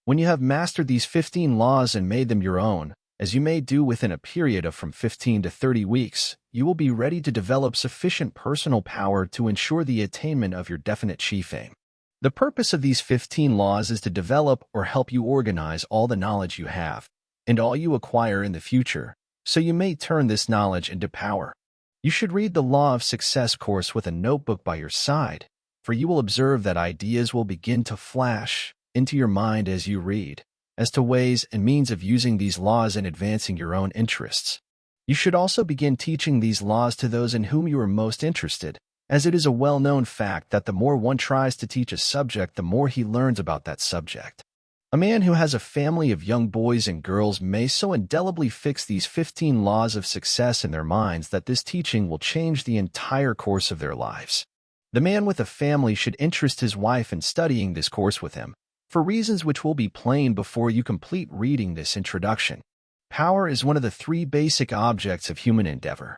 When you have mastered these 15 laws and made them your own, as you may do within a period of from 15 to 30 weeks, you will be ready to develop sufficient personal power to ensure the attainment of your definite chief aim. The purpose of these 15 laws is to develop or help you organize all the knowledge you have and all you acquire in the future, so you may turn this knowledge into power. You should read the Law of Success course with a notebook by your side, for you will observe that ideas will begin to flash into your mind as you read, as to ways and means of using these laws in advancing your own interests. You should also begin teaching these laws to those in whom you are most interested, as it is a well-known fact that the more one tries to teach a subject, the more he learns about that subject. A man who has a family of young boys and girls may so indelibly fix these 15 laws of success in their minds that this teaching will change the entire course of their lives. The man with a family should interest his wife in studying this course with him, for reasons which will be plain before you complete reading this introduction. Power is one of the three basic objects of human endeavor.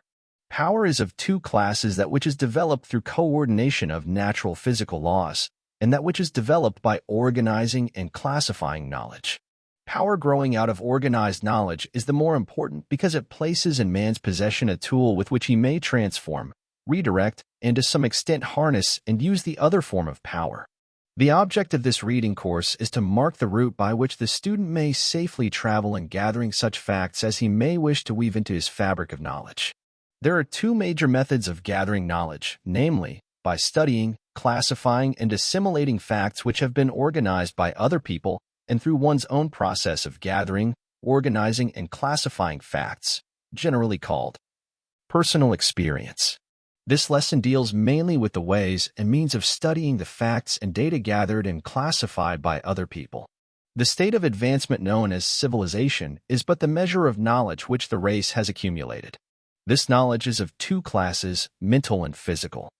Power is of two classes: that which is developed through coordination of natural physical laws, and that which is developed by organizing and classifying knowledge. Power growing out of organized knowledge is the more important because it places in man's possession a tool with which he may transform, redirect, and to some extent harness and use the other form of power. The object of this reading course is to mark the route by which the student may safely travel in gathering such facts as he may wish to weave into his fabric of knowledge. There are two major methods of gathering knowledge, namely, by studying, classifying, and assimilating facts which have been organized by other people, and through one's own process of gathering, organizing, and classifying facts, generally called personal experience. This lesson deals mainly with the ways and means of studying the facts and data gathered and classified by other people. The state of advancement known as civilization is but the measure of knowledge which the race has accumulated. This knowledge is of two classes, mental and physical.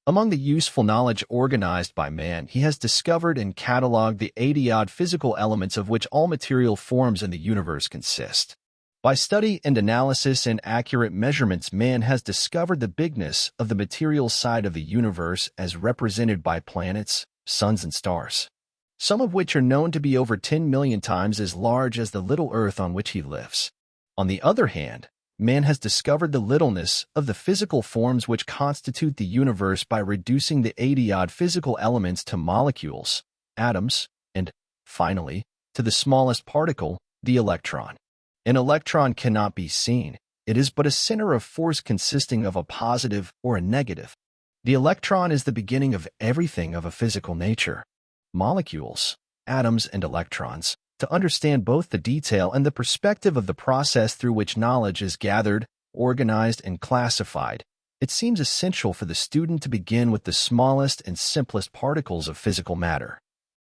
Among the useful knowledge organized by man, he has discovered and cataloged the 80-odd physical elements of which all material forms in the universe consist. By study and analysis and accurate measurements, man has discovered the bigness of the material side of the universe as represented by planets, suns, and stars, some of which are known to be over 10 million times as large as the little Earth on which he lives. On the other hand, man has discovered the littleness of the physical forms which constitute the universe by reducing the 80-odd physical elements to molecules, atoms, and, finally, to the smallest particle, the electron. An electron cannot be seen. It is but a center of force consisting of a positive or a negative. The electron is the beginning of everything of a physical nature. Molecules, atoms, and electrons. To understand both the detail and the perspective of the process through which knowledge is gathered, organized, and classified, it seems essential for the student to begin with the smallest and simplest particles of physical matter,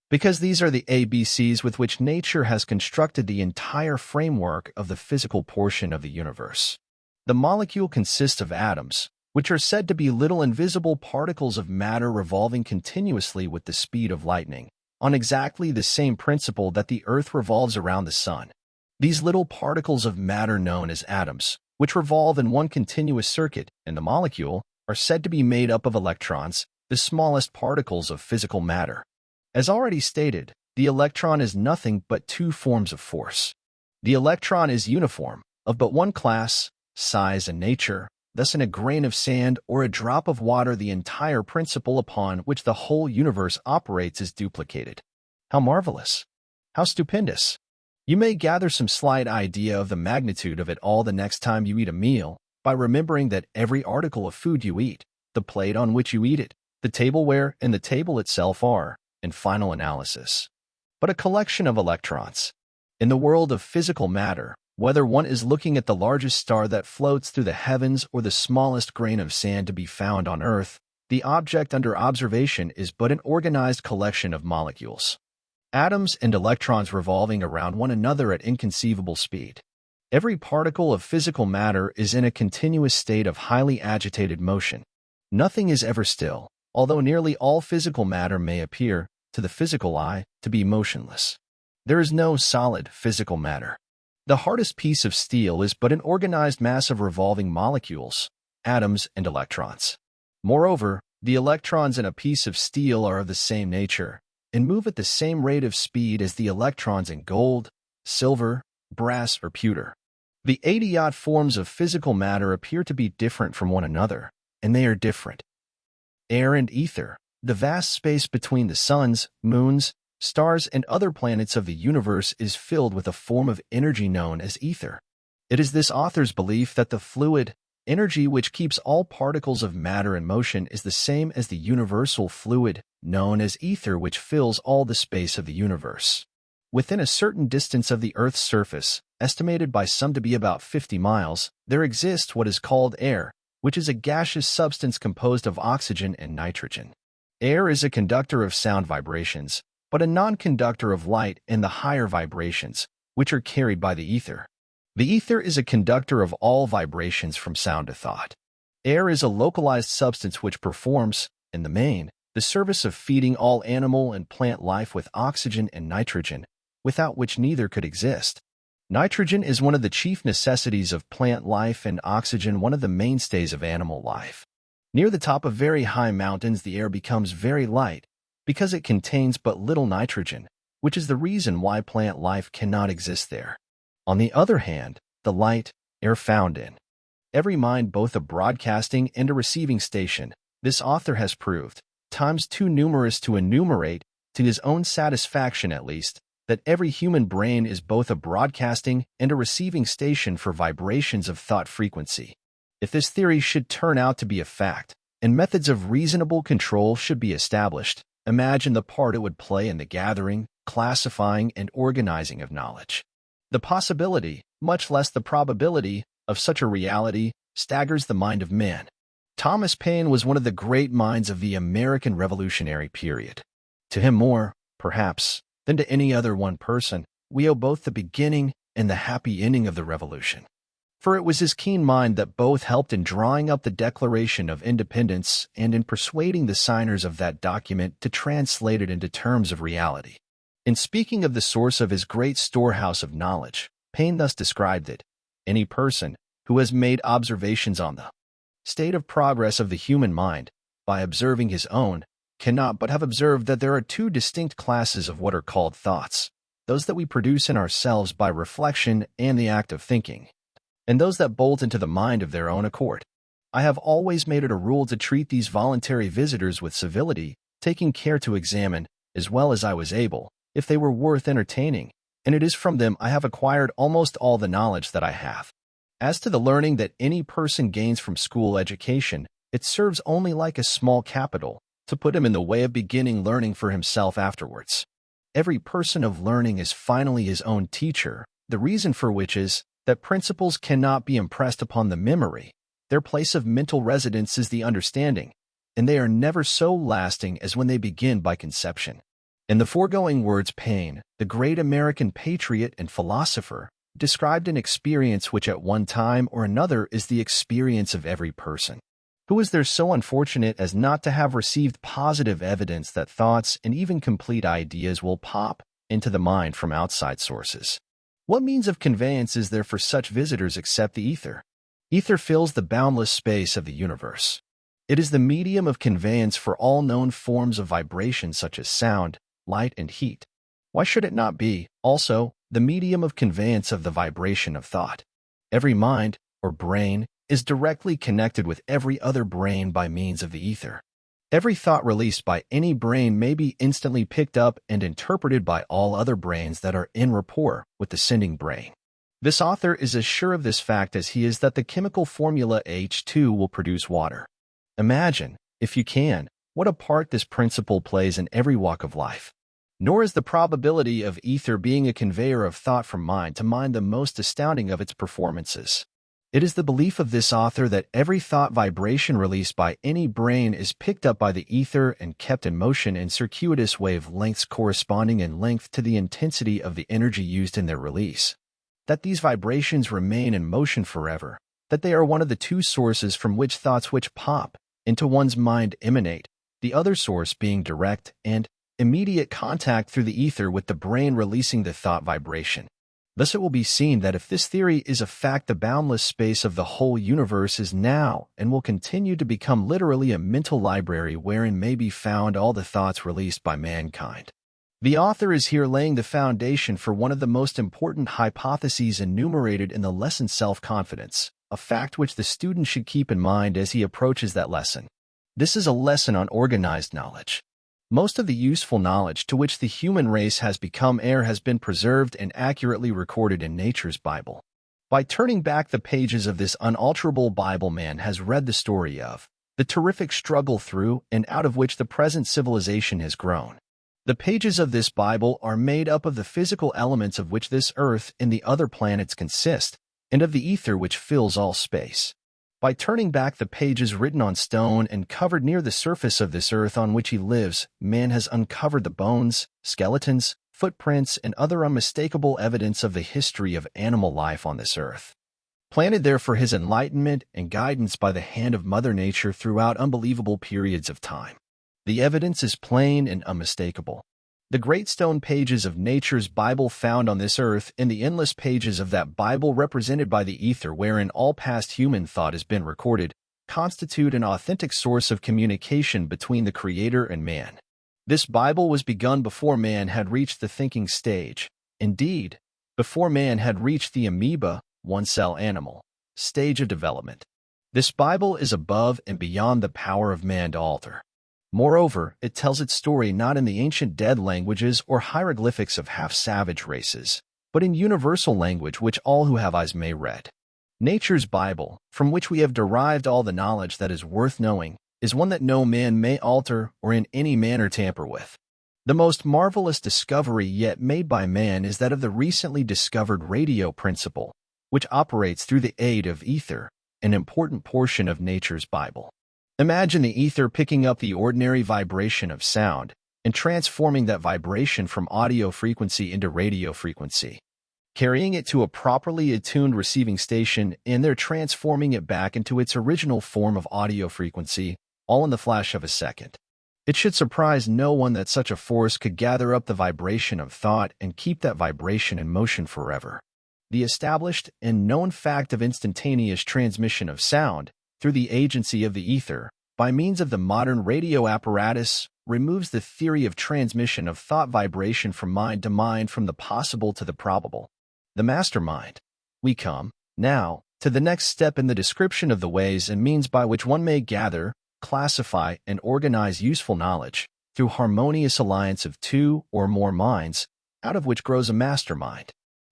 because these are the ABCs with which nature has constructed the entire framework of the physical portion of the universe. The molecule consists of atoms, which are said to be little invisible particles of matter revolving continuously with the speed of lightning, on exactly the same principle that the Earth revolves around the Sun. These little particles of matter known as atoms, which revolve in one continuous circuit, and the molecule, are said to be made up of electrons, the smallest particles of physical matter. As already stated, the electron is nothing but two forms of force. The electron is uniform, of but one class, size, and nature. Thus, in a grain of sand or a drop of water, the entire principle upon which the whole universe operates is duplicated. How marvelous! How stupendous! You may gather some slight idea of the magnitude of it all the next time you eat a meal by remembering that every article of food you eat, the plate on which you eat it, the tableware, and the table itself are, in final analysis, but a collection of electrons. In the world of physical matter, whether one is looking at the largest star that floats through the heavens or the smallest grain of sand to be found on Earth, the object under observation is but an organized collection of molecules, atoms, and electrons revolving around one another at inconceivable speed. Every particle of physical matter is in a continuous state of highly agitated motion. Nothing is ever still, although nearly all physical matter may appear, to the physical eye, to be motionless. There is no solid physical matter. The hardest piece of steel is but an organized mass of revolving molecules, atoms, and electrons. Moreover, the electrons in a piece of steel are of the same nature, and move at the same rate of speed as the electrons in gold, silver, brass, or pewter. The 80-odd forms of physical matter appear to be different from one another, and they are different. Air and ether, the vast space between the suns, moons, stars, and other planets of the universe is filled with a form of energy known as ether. It is this author's belief that the fluid, energy which keeps all particles of matter in motion is the same as the universal fluid, known as ether, which fills all the space of the universe. Within a certain distance of the Earth's surface, estimated by some to be about 50 miles, there exists what is called air, which is a gaseous substance composed of oxygen and nitrogen. Air is a conductor of sound vibrations, but a non-conductor of light and the higher vibrations, which are carried by the ether. The ether is a conductor of all vibrations from sound to thought. Air is a localized substance which performs, in the main, the service of feeding all animal and plant life with oxygen and nitrogen, without which neither could exist. Nitrogen is one of the chief necessities of plant life and oxygen one of the mainstays of animal life. Near the top of very high mountains, the air becomes very light because it contains but little nitrogen, which is the reason why plant life cannot exist there. On the other hand, the light, air found in every mind, both a broadcasting and a receiving station, this author has proved, times too numerous to enumerate, to his own satisfaction at least, that every human brain is both a broadcasting and a receiving station for vibrations of thought frequency. If this theory should turn out to be a fact, and methods of reasonable control should be established, imagine the part it would play in the gathering, classifying, and organizing of knowledge. The possibility, much less the probability, of such a reality staggers the mind of man. Thomas Paine was one of the great minds of the American Revolutionary period. To him more, perhaps, than to any other one person, we owe both the beginning and the happy ending of the Revolution. For it was his keen mind that both helped in drawing up the Declaration of Independence and in persuading the signers of that document to translate it into terms of reality. In speaking of the source of his great storehouse of knowledge, Paine thus described it: any person who has made observations on the state of progress of the human mind, by observing his own, cannot but have observed that there are two distinct classes of what are called thoughts, those that we produce in ourselves by reflection and the act of thinking, and those that bolt into the mind of their own accord. I have always made it a rule to treat these voluntary visitors with civility, taking care to examine, as well as I was able, if they were worth entertaining, and it is from them I have acquired almost all the knowledge that I have. As to the learning that any person gains from school education, it serves only like a small capital, to put him in the way of beginning learning for himself afterwards. Every person of learning is finally his own teacher, the reason for which is that principles cannot be impressed upon the memory. Their place of mental residence is the understanding, and they are never so lasting as when they begin by conception. In the foregoing words, Paine, the great American patriot and philosopher, described an experience which at one time or another is the experience of every person. Who is there so unfortunate as not to have received positive evidence that thoughts and even complete ideas will pop into the mind from outside sources? What means of conveyance is there for such visitors except the ether? Ether fills the boundless space of the universe. It is the medium of conveyance for all known forms of vibration such as sound, light, and heat. Why should it not be, also, the medium of conveyance of the vibration of thought? Every mind, or brain, is directly connected with every other brain by means of the ether. Every thought released by any brain may be instantly picked up and interpreted by all other brains that are in rapport with the sending brain. This author is as sure of this fact as he is that the chemical formula H2 will produce water. Imagine, if you can, what a part this principle plays in every walk of life. Nor is the probability of ether being a conveyor of thought from mind to mind the most astounding of its performances. It is the belief of this author that every thought vibration released by any brain is picked up by the ether and kept in motion in circuitous wave-lengths corresponding in length to the intensity of the energy used in their release. That these vibrations remain in motion forever, that they are one of the two sources from which thoughts which pop into one's mind emanate, the other source being direct and immediate contact through the ether with the brain releasing the thought vibration. Thus it will be seen that if this theory is a fact, the boundless space of the whole universe is now and will continue to become literally a mental library wherein may be found all the thoughts released by mankind. The author is here laying the foundation for one of the most important hypotheses enumerated in the lesson self-confidence, a fact which the student should keep in mind as he approaches that lesson. This is a lesson on organized knowledge. Most of the useful knowledge to which the human race has become heir has been preserved and accurately recorded in nature's Bible. By turning back the pages of this unalterable Bible, man has read the story of the terrific struggle through and out of which the present civilization has grown. The pages of this Bible are made up of the physical elements of which this earth and the other planets consist, and of the ether which fills all space. By turning back the pages written on stone and covered near the surface of this earth on which he lives, man has uncovered the bones, skeletons, footprints, and other unmistakable evidence of the history of animal life on this earth. Planted there for his enlightenment and guidance by the hand of Mother Nature throughout unbelievable periods of time. The evidence is plain and unmistakable. The great stone pages of nature's Bible found on this earth and the endless pages of that Bible represented by the ether wherein all past human thought has been recorded, constitute an authentic source of communication between the Creator and man. This Bible was begun before man had reached the thinking stage. Indeed, before man had reached the amoeba, one-cell animal, stage of development. This Bible is above and beyond the power of man to alter. Moreover, it tells its story not in the ancient dead languages or hieroglyphics of half-savage races, but in universal language which all who have eyes may read. Nature's Bible, from which we have derived all the knowledge that is worth knowing, is one that no man may alter or in any manner tamper with. The most marvelous discovery yet made by man is that of the recently discovered radio principle, which operates through the aid of ether, an important portion of nature's Bible. Imagine the ether picking up the ordinary vibration of sound and transforming that vibration from audio frequency into radio frequency, carrying it to a properly attuned receiving station and there transforming it back into its original form of audio frequency, all in the flash of a second. It should surprise no one that such a force could gather up the vibration of thought and keep that vibration in motion forever. The established and known fact of instantaneous transmission of sound through the agency of the ether, by means of the modern radio apparatus, removes the theory of transmission of thought vibration from mind to mind from the possible to the probable. The mastermind. We come, now, to the next step in the description of the ways and means by which one may gather, classify, and organize useful knowledge, through harmonious alliance of two or more minds, out of which grows a mastermind.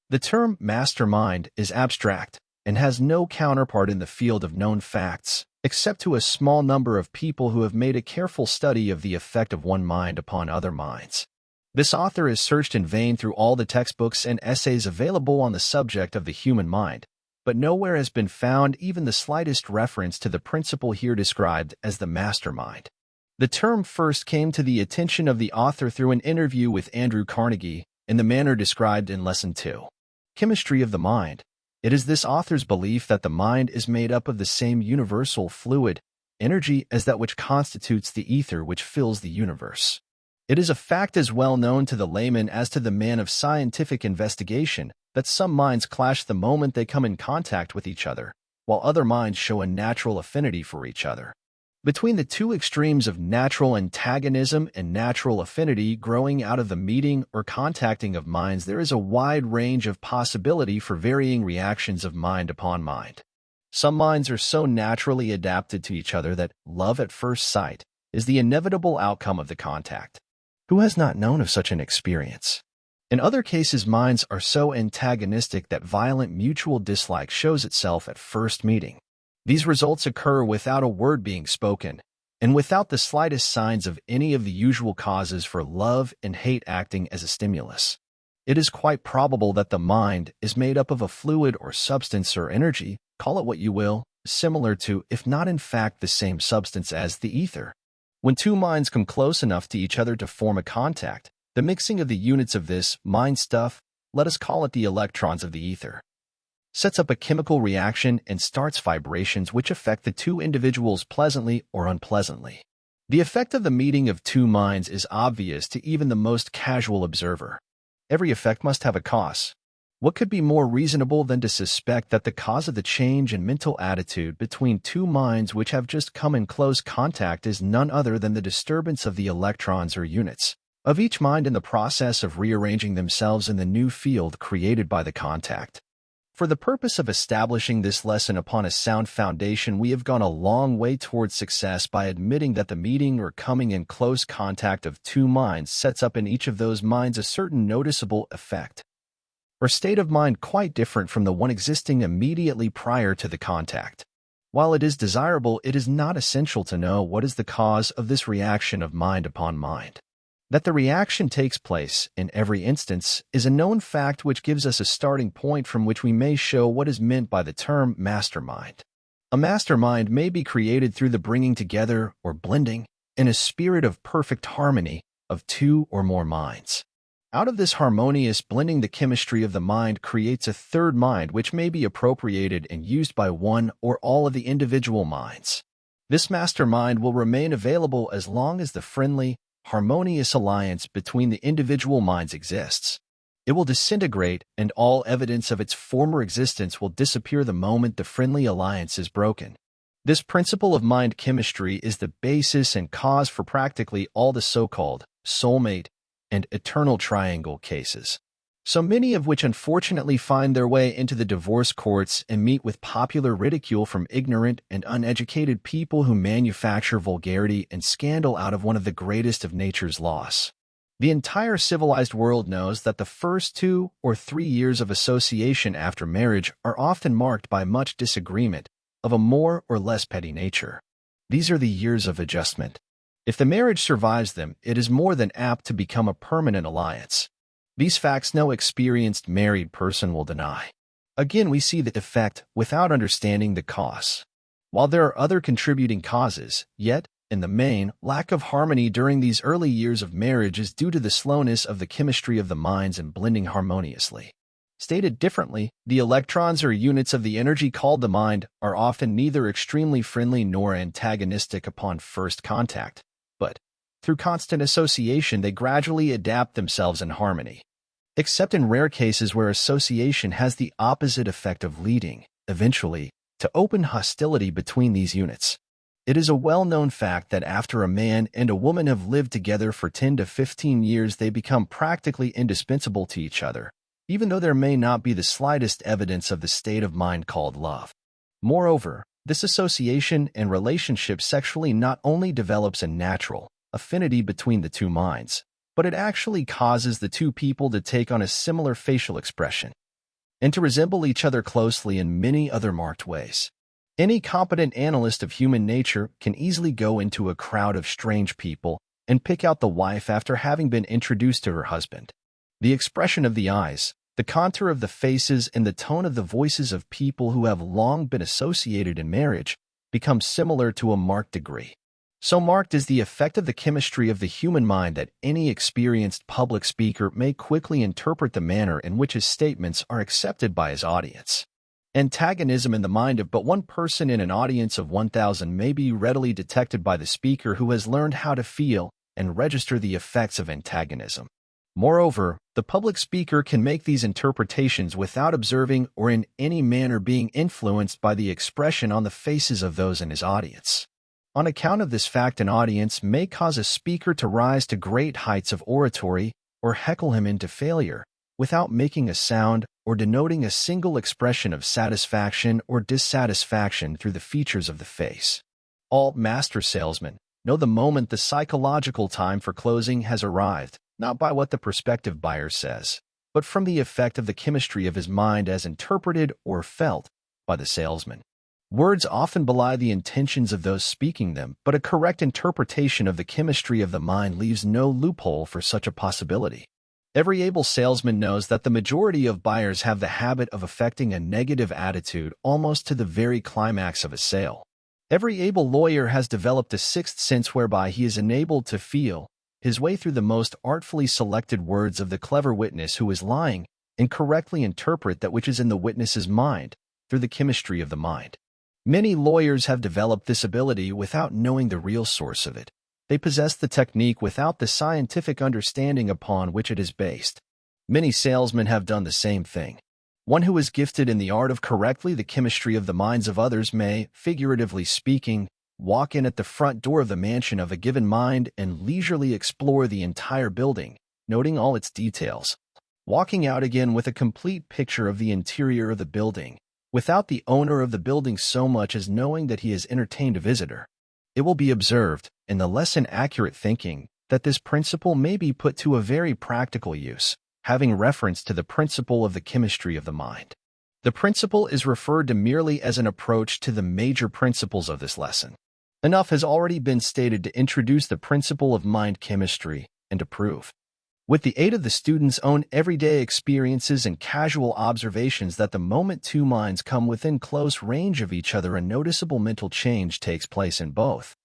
The term mastermind is abstract, and has no counterpart in the field of known facts, except to a small number of people who have made a careful study of the effect of one mind upon other minds. This author has searched in vain through all the textbooks and essays available on the subject of the human mind, but nowhere has been found even the slightest reference to the principle here described as the mastermind. The term first came to the attention of the author through an interview with Andrew Carnegie in the manner described in Lesson 2. Chemistry of the Mind. It is this author's belief that the mind is made up of the same universal fluid, energy as that which constitutes the ether which fills the universe. It is a fact as well known to the layman as to the man of scientific investigation that some minds clash the moment they come in contact with each other, while other minds show a natural affinity for each other. Between the two extremes of natural antagonism and natural affinity growing out of the meeting or contacting of minds, there is a wide range of possibility for varying reactions of mind upon mind. Some minds are so naturally adapted to each other that love at first sight is the inevitable outcome of the contact. Who has not known of such an experience? In other cases, minds are so antagonistic that violent mutual dislike shows itself at first meeting. These results occur without a word being spoken, and without the slightest signs of any of the usual causes for love and hate acting as a stimulus. It is quite probable that the mind is made up of a fluid or substance or energy, call it what you will, similar to, if not in fact the same substance as, the ether. When two minds come close enough to each other to form a contact, the mixing of the units of this mind stuff, let us call it the electrons of the ether, sets up a chemical reaction and starts vibrations which affect the two individuals pleasantly or unpleasantly. The effect of the meeting of two minds is obvious to even the most casual observer. Every effect must have a cause. What could be more reasonable than to suspect that the cause of the change in mental attitude between two minds which have just come in close contact is none other than the disturbance of the electrons or units, of each mind in the process of rearranging themselves in the new field created by the contact. For the purpose of establishing this lesson upon a sound foundation, we have gone a long way towards success by admitting that the meeting or coming in close contact of two minds sets up in each of those minds a certain noticeable effect, or state of mind quite different from the one existing immediately prior to the contact. While it is desirable, it is not essential to know what is the cause of this reaction of mind upon mind. That the reaction takes place in every instance is a known fact which gives us a starting point from which we may show what is meant by the term mastermind. A mastermind may be created through the bringing together or blending, in a spirit of perfect harmony, of two or more minds. Out of this harmonious blending, the chemistry of the mind creates a third mind which may be appropriated and used by one or all of the individual minds. This mastermind will remain available as long as the friendly, harmonious alliance between the individual minds exists. It will disintegrate, and all evidence of its former existence will disappear the moment the friendly alliance is broken. This principle of mind chemistry is the basis and cause for practically all the so-called soulmate and eternal triangle cases, so many of which unfortunately find their way into the divorce courts and meet with popular ridicule from ignorant and uneducated people who manufacture vulgarity and scandal out of one of the greatest of nature's laws. The entire civilized world knows that the first 2 or 3 years of association after marriage are often marked by much disagreement of a more or less petty nature. These are the years of adjustment. If the marriage survives them, it is more than apt to become a permanent alliance. These facts no experienced married person will deny. Again, we see the effect without understanding the cause. While there are other contributing causes, yet, in the main, lack of harmony during these early years of marriage is due to the slowness of the chemistry of the minds in blending harmoniously. Stated differently, the electrons or units of the energy called the mind are often neither extremely friendly nor antagonistic upon first contact, but, through constant association, they gradually adapt themselves in harmony. Except in rare cases where association has the opposite effect of leading, eventually, to open hostility between these units. It is a well-known fact that after a man and a woman have lived together for 10 to 15 years, they become practically indispensable to each other, even though there may not be the slightest evidence of the state of mind called love. Moreover, this association and relationship sexually not only develops a natural affinity between the two minds, but it actually causes the two people to take on a similar facial expression and to resemble each other closely in many other marked ways. Any competent analyst of human nature can easily go into a crowd of strange people and pick out the wife after having been introduced to her husband. The expression of the eyes, the contour of the faces, and the tone of the voices of people who have long been associated in marriage become similar to a marked degree. So marked is the effect of the chemistry of the human mind that any experienced public speaker may quickly interpret the manner in which his statements are accepted by his audience. Antagonism in the mind of but one person in an audience of 1,000 may be readily detected by the speaker who has learned how to feel and register the effects of antagonism. Moreover, the public speaker can make these interpretations without observing or in any manner being influenced by the expression on the faces of those in his audience. On account of this fact, an audience may cause a speaker to rise to great heights of oratory or heckle him into failure without making a sound or denoting a single expression of satisfaction or dissatisfaction through the features of the face. All master salesmen know the moment the psychological time for closing has arrived, not by what the prospective buyer says, but from the effect of the chemistry of his mind as interpreted or felt by the salesman. Words often belie the intentions of those speaking them, but a correct interpretation of the chemistry of the mind leaves no loophole for such a possibility. Every able salesman knows that the majority of buyers have the habit of affecting a negative attitude almost to the very climax of a sale. Every able lawyer has developed a sixth sense whereby he is enabled to feel his way through the most artfully selected words of the clever witness who is lying and correctly interpret that which is in the witness's mind through the chemistry of the mind. Many lawyers have developed this ability without knowing the real source of it. They possess the technique without the scientific understanding upon which it is based. Many salesmen have done the same thing. One who is gifted in the art of correctly the chemistry of the minds of others may, figuratively speaking, walk in at the front door of the mansion of a given mind and leisurely explore the entire building, noting all its details. Walking out again with a complete picture of the interior of the building, without the owner of the building so much as knowing that he has entertained a visitor. It will be observed, in the less inaccurate thinking, that this principle may be put to a very practical use, having reference to the principle of the chemistry of the mind. The principle is referred to merely as an approach to the major principles of this lesson. Enough has already been stated to introduce the principle of mind chemistry and to prove, with the aid of the student's own everyday experiences and casual observations, that the moment two minds come within close range of each other, a noticeable mental change takes place in both,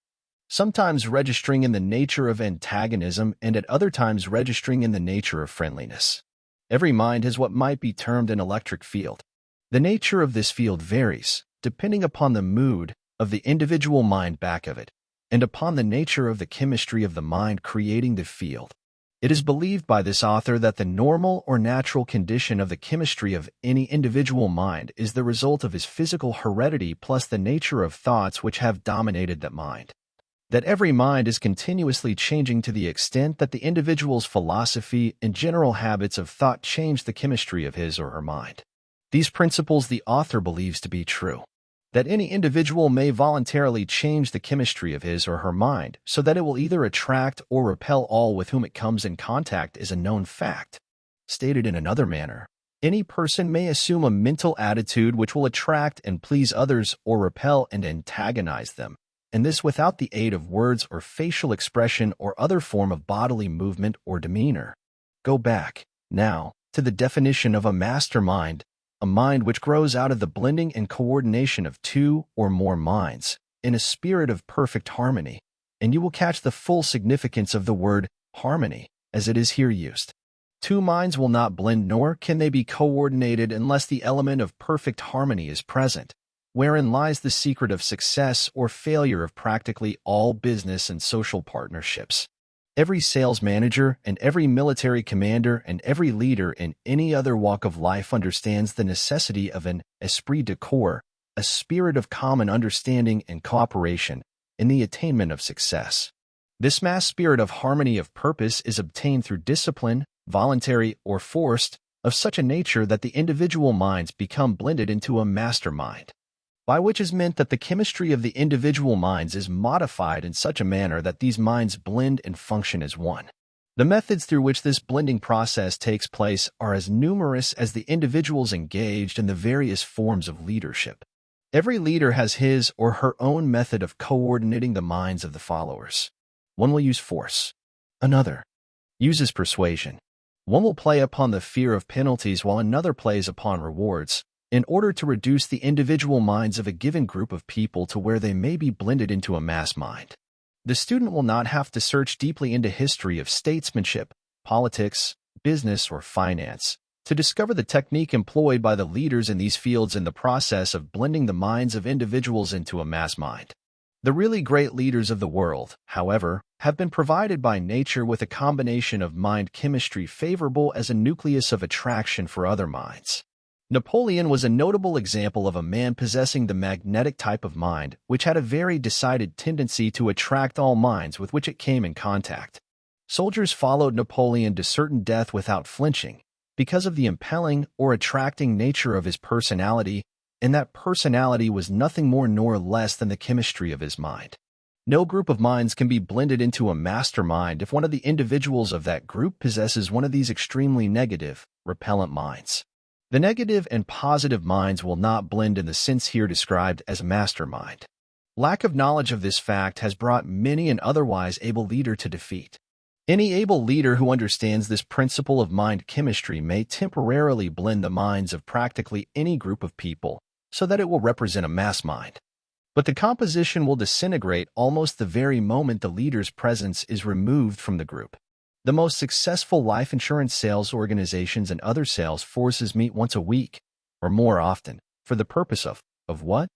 sometimes registering in the nature of antagonism and at other times registering in the nature of friendliness. Every mind has what might be termed an electric field. The nature of this field varies, depending upon the mood of the individual mind back of it, and upon the nature of the chemistry of the mind creating the field. It is believed by this author that the normal or natural condition of the chemistry of any individual mind is the result of his physical heredity plus the nature of thoughts which have dominated that mind. That every mind is continuously changing to the extent that the individual's philosophy and general habits of thought change the chemistry of his or her mind. These principles the author believes to be true. That any individual may voluntarily change the chemistry of his or her mind so that it will either attract or repel all with whom it comes in contact is a known fact. Stated in another manner, any person may assume a mental attitude which will attract and please others or repel and antagonize them, and this without the aid of words or facial expression or other form of bodily movement or demeanor. Go back, now, to the definition of a mastermind, a mind which grows out of the blending and coordination of two or more minds, in a spirit of perfect harmony, and you will catch the full significance of the word harmony, as it is here used. Two minds will not blend nor can they be coordinated unless the element of perfect harmony is present, wherein lies the secret of success or failure of practically all business and social partnerships. Every sales manager and every military commander and every leader in any other walk of life understands the necessity of an esprit de corps, a spirit of common understanding and cooperation, in the attainment of success. This mass spirit of harmony of purpose is obtained through discipline, voluntary or forced, of such a nature that the individual minds become blended into a mastermind, by which is meant that the chemistry of the individual minds is modified in such a manner that these minds blend and function as one. The methods through which this blending process takes place are as numerous as the individuals engaged in the various forms of leadership. Every leader has his or her own method of coordinating the minds of the followers. One will use force. Another uses persuasion. One will play upon the fear of penalties while another plays upon rewards, in order to reduce the individual minds of a given group of people to where they may be blended into a mass mind. The student will not have to search deeply into history of statesmanship, politics, business, or finance to discover the technique employed by the leaders in these fields in the process of blending the minds of individuals into a mass mind. The really great leaders of the world, however, have been provided by nature with a combination of mind chemistry favorable as a nucleus of attraction for other minds. Napoleon was a notable example of a man possessing the magnetic type of mind, which had a very decided tendency to attract all minds with which it came in contact. Soldiers followed Napoleon to certain death without flinching, because of the impelling or attracting nature of his personality, and that personality was nothing more nor less than the chemistry of his mind. No group of minds can be blended into a mastermind if one of the individuals of that group possesses one of these extremely negative, repellent minds. The negative and positive minds will not blend in the sense here described as a mastermind. Lack of knowledge of this fact has brought many an otherwise able leader to defeat. Any able leader who understands this principle of mind chemistry may temporarily blend the minds of practically any group of people so that it will represent a mass mind. But the composition will disintegrate almost the very moment the leader's presence is removed from the group. The most successful life insurance sales organizations and other sales forces meet once a week, or more often, for the purpose of what?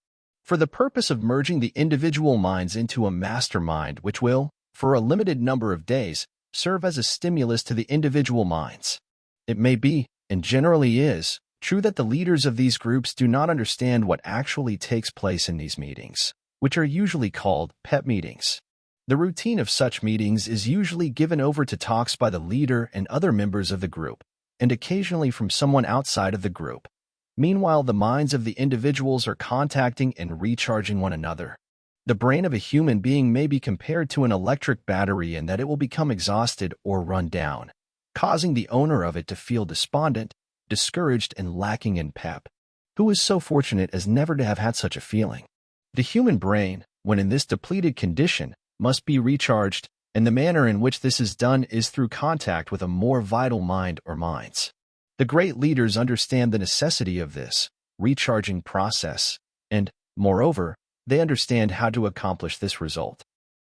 For the purpose of merging the individual minds into a mastermind which will, for a limited number of days, serve as a stimulus to the individual minds. It may be, and generally is, true that the leaders of these groups do not understand what actually takes place in these meetings. which are usually called pep meetings. The routine of such meetings is usually given over to talks by the leader and other members of the group, and occasionally from someone outside of the group. Meanwhile, the minds of the individuals are contacting and recharging one another. The brain of a human being may be compared to an electric battery in that it will become exhausted or run down, causing the owner of it to feel despondent, discouraged, and lacking in pep. Who is so fortunate as never to have had such a feeling? The human brain, when in this depleted condition, must be recharged, and the manner in which this is done is through contact with a more vital mind or minds. The great leaders understand the necessity of this recharging process, and, moreover, they understand how to accomplish this result.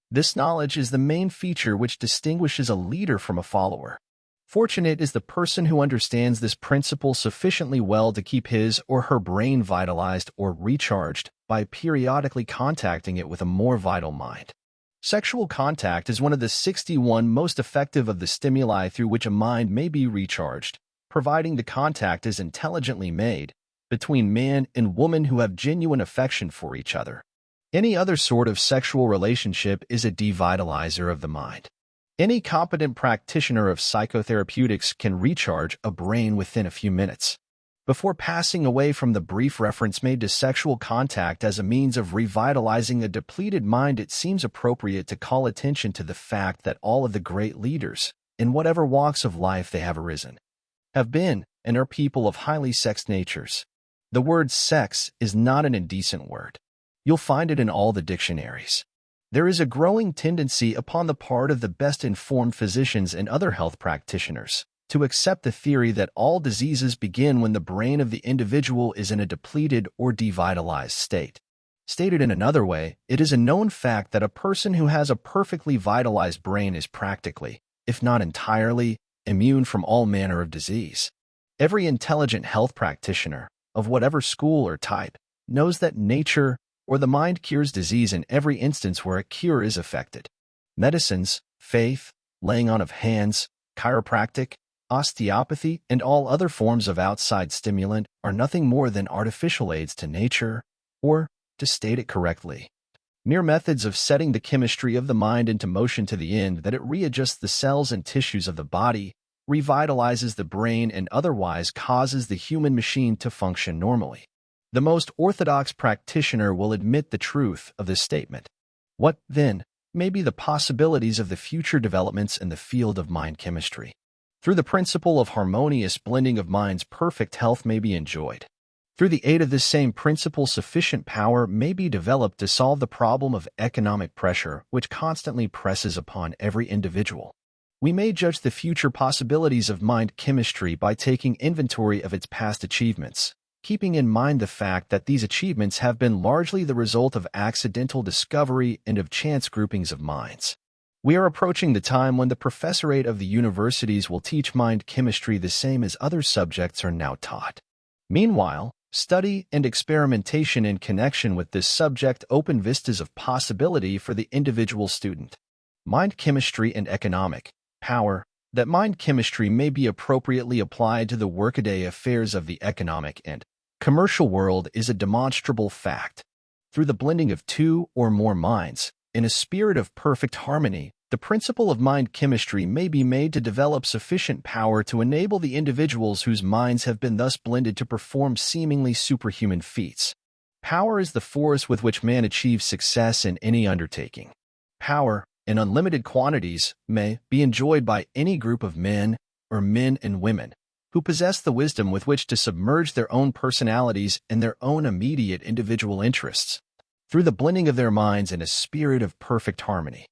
This knowledge is the main feature which distinguishes a leader from a follower. Fortunate is the person who understands this principle sufficiently well to keep his or her brain vitalized or recharged by periodically contacting it with a more vital mind. Sexual contact is one of the 61 most effective of the stimuli through which a mind may be recharged, providing the contact is intelligently made between man and woman who have genuine affection for each other. Any other sort of sexual relationship is a devitalizer of the mind. Any competent practitioner of psychotherapeutics can recharge a brain within a few minutes. Before passing away from the brief reference made to sexual contact as a means of revitalizing a depleted mind, it seems appropriate to call attention to the fact that all of the great leaders, in whatever walks of life they have arisen, have been and are people of highly sexed natures. The word sex is not an indecent word. You'll find it in all the dictionaries. There is a growing tendency upon the part of the best-informed physicians and other health practitioners to accept the theory that all diseases begin when the brain of the individual is in a depleted or devitalized state. Stated in another way, it is a known fact that a person who has a perfectly vitalized brain is practically, if not entirely, immune from all manner of disease. Every intelligent health practitioner, of whatever school or type, knows that nature or the mind cures disease in every instance where a cure is effected. Medicines, faith, laying on of hands, chiropractic, osteopathy, and all other forms of outside stimulant are nothing more than artificial aids to nature, or, to state it correctly, mere methods of setting the chemistry of the mind into motion to the end that it readjusts the cells and tissues of the body, revitalizes the brain, and otherwise causes the human machine to function normally. The most orthodox practitioner will admit the truth of this statement. What, then, may be the possibilities of the future developments in the field of mind chemistry? Through the principle of harmonious blending of minds, perfect health may be enjoyed. Through the aid of this same principle, sufficient power may be developed to solve the problem of economic pressure which constantly presses upon every individual. We may judge the future possibilities of mind chemistry by taking inventory of its past achievements, keeping in mind the fact that these achievements have been largely the result of accidental discovery and of chance groupings of minds. We are approaching the time when the professorate of the universities will teach mind chemistry the same as other subjects are now taught. Meanwhile, study and experimentation in connection with this subject open vistas of possibility for the individual student. Mind chemistry and economic power. That mind chemistry may be appropriately applied to the workaday affairs of the economic and commercial world is a demonstrable fact. Through the blending of two or more minds, in a spirit of perfect harmony, the principle of mind chemistry may be made to develop sufficient power to enable the individuals whose minds have been thus blended to perform seemingly superhuman feats. Power is the force with which man achieves success in any undertaking. Power, in unlimited quantities, may be enjoyed by any group of men or men and women who possess the wisdom with which to submerge their own personalities and their own immediate individual interests, through the blending of their minds in a spirit of perfect harmony.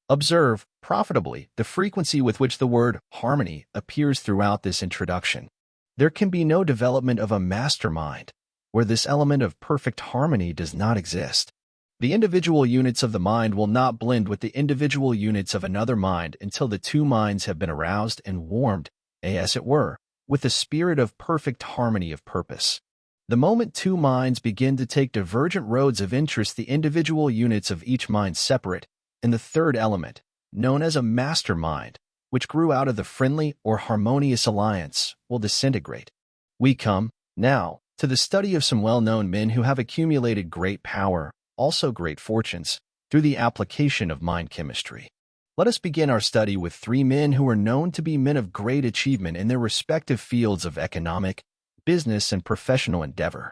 Observe, profitably, the frequency with which the word harmony appears throughout this introduction. There can be no development of a mastermind where this element of perfect harmony does not exist. The individual units of the mind will not blend with the individual units of another mind until the two minds have been aroused and warmed, as it were, with the spirit of perfect harmony of purpose. The moment two minds begin to take divergent roads of interest, the individual units of each mind separate, and the third element, known as a mastermind, which grew out of the friendly or harmonious alliance, will disintegrate. We come, now, to the study of some well-known men who have accumulated great power, also great fortunes, through the application of mind chemistry. Let us begin our study with three men who are known to be men of great achievement in their respective fields of economic, business, and professional endeavor.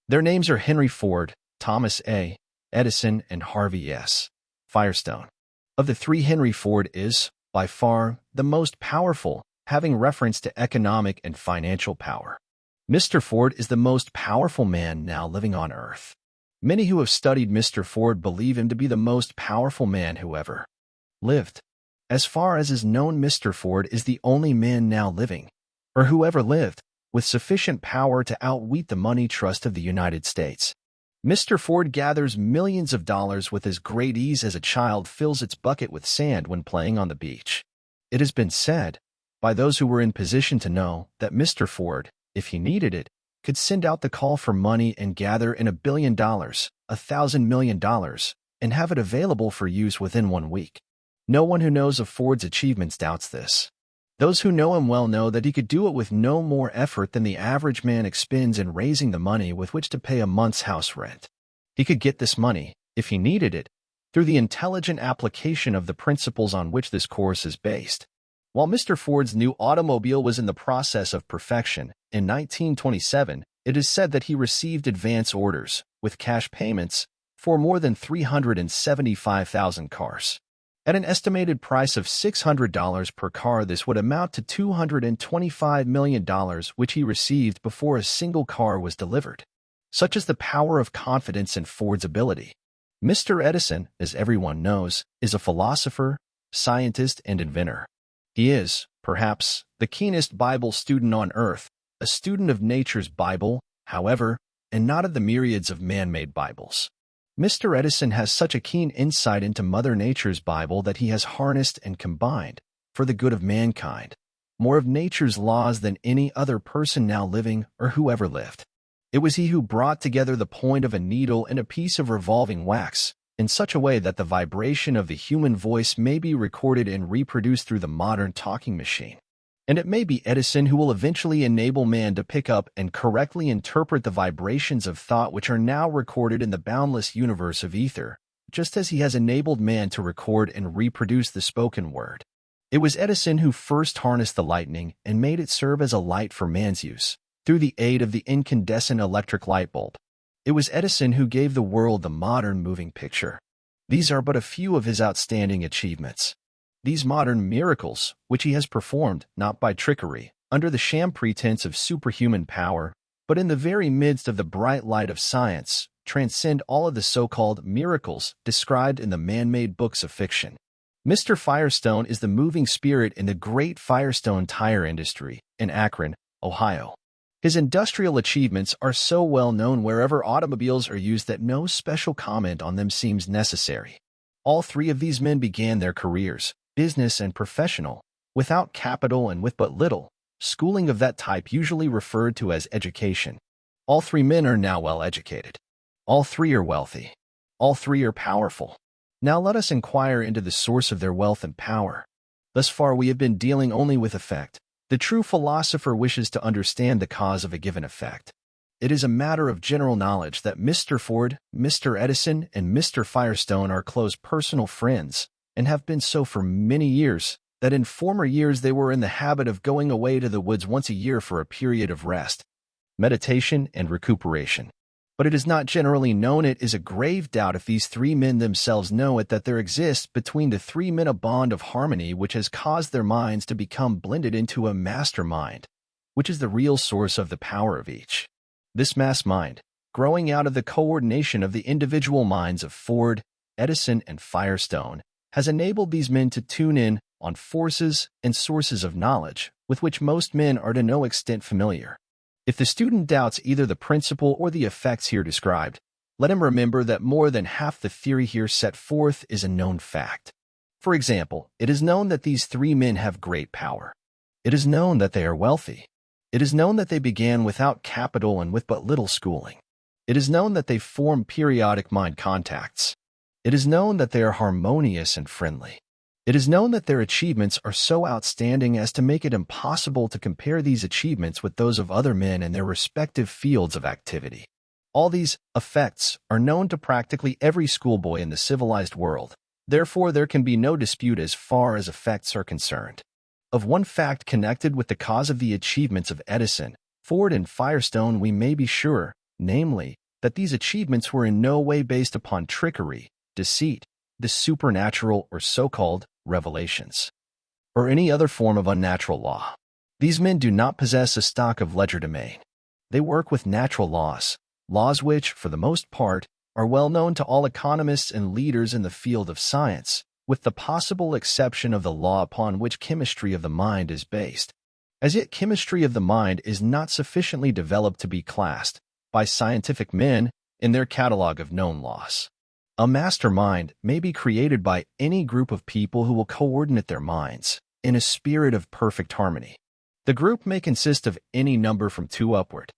Their names are Henry Ford, Thomas A. Edison, and Harvey S. Firestone. Of the three, Henry Ford is, by far, the most powerful, having reference to economic and financial power. Mr. Ford is the most powerful man now living on Earth. Many who have studied Mr. Ford believe him to be the most powerful man who ever lived. As far as is known, Mr. Ford is the only man now living, or who ever lived, with sufficient power to outweigh the money trust of the United States. Mr. Ford gathers millions of dollars with as great ease as a child fills its bucket with sand when playing on the beach. It has been said, by those who were in position to know, that Mr. Ford, if he needed it, could send out the call for money and gather in $1 billion, $1,000 million, and have it available for use within 1 week. No one who knows of Ford's achievements doubts this. Those who know him well know that he could do it with no more effort than the average man expends in raising the money with which to pay a month's house rent. He could get this money, if he needed it, through the intelligent application of the principles on which this course is based. While Mr. Ford's new automobile was in the process of perfection, in 1927, it is said that he received advance orders, with cash payments, for more than 375,000 cars. At an estimated price of $600 per car, this would amount to $225 million, which he received before a single car was delivered. Such is the power of confidence in Ford's ability. Mr. Edison, as everyone knows, is a philosopher, scientist, and inventor. He is, perhaps, the keenest Bible student on earth, a student of nature's Bible, however, and not of the myriads of man-made Bibles. Mr. Edison has such a keen insight into Mother Nature's Bible that he has harnessed and combined, for the good of mankind, more of nature's laws than any other person now living or who ever lived. It was he who brought together the point of a needle and a piece of revolving wax, in such a way that the vibration of the human voice may be recorded and reproduced through the modern talking machine. And it may be Edison who will eventually enable man to pick up and correctly interpret the vibrations of thought which are now recorded in the boundless universe of ether, just as he has enabled man to record and reproduce the spoken word. It was Edison who first harnessed the lightning and made it serve as a light for man's use, through the aid of the incandescent electric light bulb. It was Edison who gave the world the modern moving picture. These are but a few of his outstanding achievements. These modern miracles, which he has performed, not by trickery, under the sham pretense of superhuman power, but in the very midst of the bright light of science, transcend all of the so-called miracles described in the man-made books of fiction. Mr. Firestone is the moving spirit in the great Firestone tire industry in Akron, Ohio. His industrial achievements are so well known wherever automobiles are used that no special comment on them seems necessary. All three of these men began their careers, business and professional, without capital and with but little schooling of that type usually referred to as education. All three men are now well educated. All three are wealthy. All three are powerful. Now let us inquire into the source of their wealth and power. Thus far we have been dealing only with effect. The true philosopher wishes to understand the cause of a given effect. It is a matter of general knowledge that Mr. Ford, Mr. Edison, and Mr. Firestone are close personal friends, and have been so for many years, that in former years they were in the habit of going away to the woods once a year for a period of rest, meditation, and recuperation. But it is not generally known. It is a grave doubt if these three men themselves know it that there exists between the three men a bond of harmony which has caused their minds to become blended into a master mind, which is the real source of the power of each. This mass mind, growing out of the coordination of the individual minds of Ford, Edison, and Firestone, has enabled these men to tune in on forces and sources of knowledge with which most men are to no extent familiar. If the student doubts either the principle or the effects here described, let him remember that more than half the theory here set forth is a known fact. For example, it is known that these three men have great power. It is known that they are wealthy. It is known that they began without capital and with but little schooling. It is known that they form periodic mind contacts. It is known that they are harmonious and friendly. It is known that their achievements are so outstanding as to make it impossible to compare these achievements with those of other men in their respective fields of activity. All these effects are known to practically every schoolboy in the civilized world. Therefore, there can be no dispute as far as effects are concerned. Of one fact connected with the cause of the achievements of Edison, Ford, and Firestone we may be sure, namely, that these achievements were in no way based upon trickery, deceit, the supernatural or so-called revelations, or any other form of unnatural law. These men do not possess a stock of legerdemain. They work with natural laws, laws which, for the most part, are well known to all economists and leaders in the field of science, with the possible exception of the law upon which chemistry of the mind is based. As yet, chemistry of the mind is not sufficiently developed to be classed, by scientific men, in their catalog of known laws. A mastermind may be created by any group of people who will coordinate their minds in a spirit of perfect harmony. The group may consist of any number from 2 upward.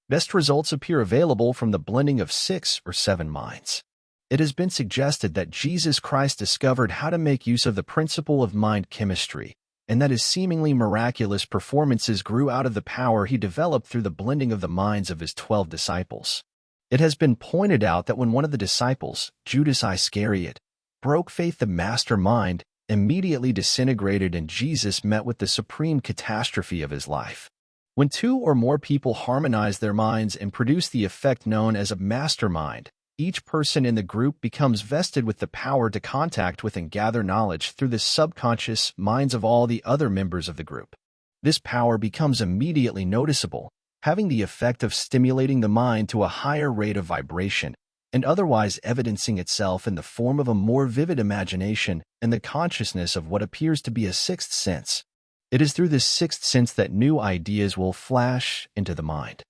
Best results appear available from the blending of 6 or 7 minds. It has been suggested that Jesus Christ discovered how to make use of the principle of mind chemistry, and that his seemingly miraculous performances grew out of the power he developed through the blending of the minds of his 12 disciples. It has been pointed out that when one of the disciples, Judas Iscariot, broke faith, the mastermind immediately disintegrated and Jesus met with the supreme catastrophe of his life. When 2 or more people harmonize their minds and produce the effect known as a mastermind, each person in the group becomes vested with the power to contact with and gather knowledge through the subconscious minds of all the other members of the group. This power becomes immediately noticeable, having the effect of stimulating the mind to a higher rate of vibration, and otherwise evidencing itself in the form of a more vivid imagination and the consciousness of what appears to be a sixth sense. It is through this sixth sense that new ideas will flash into the mind.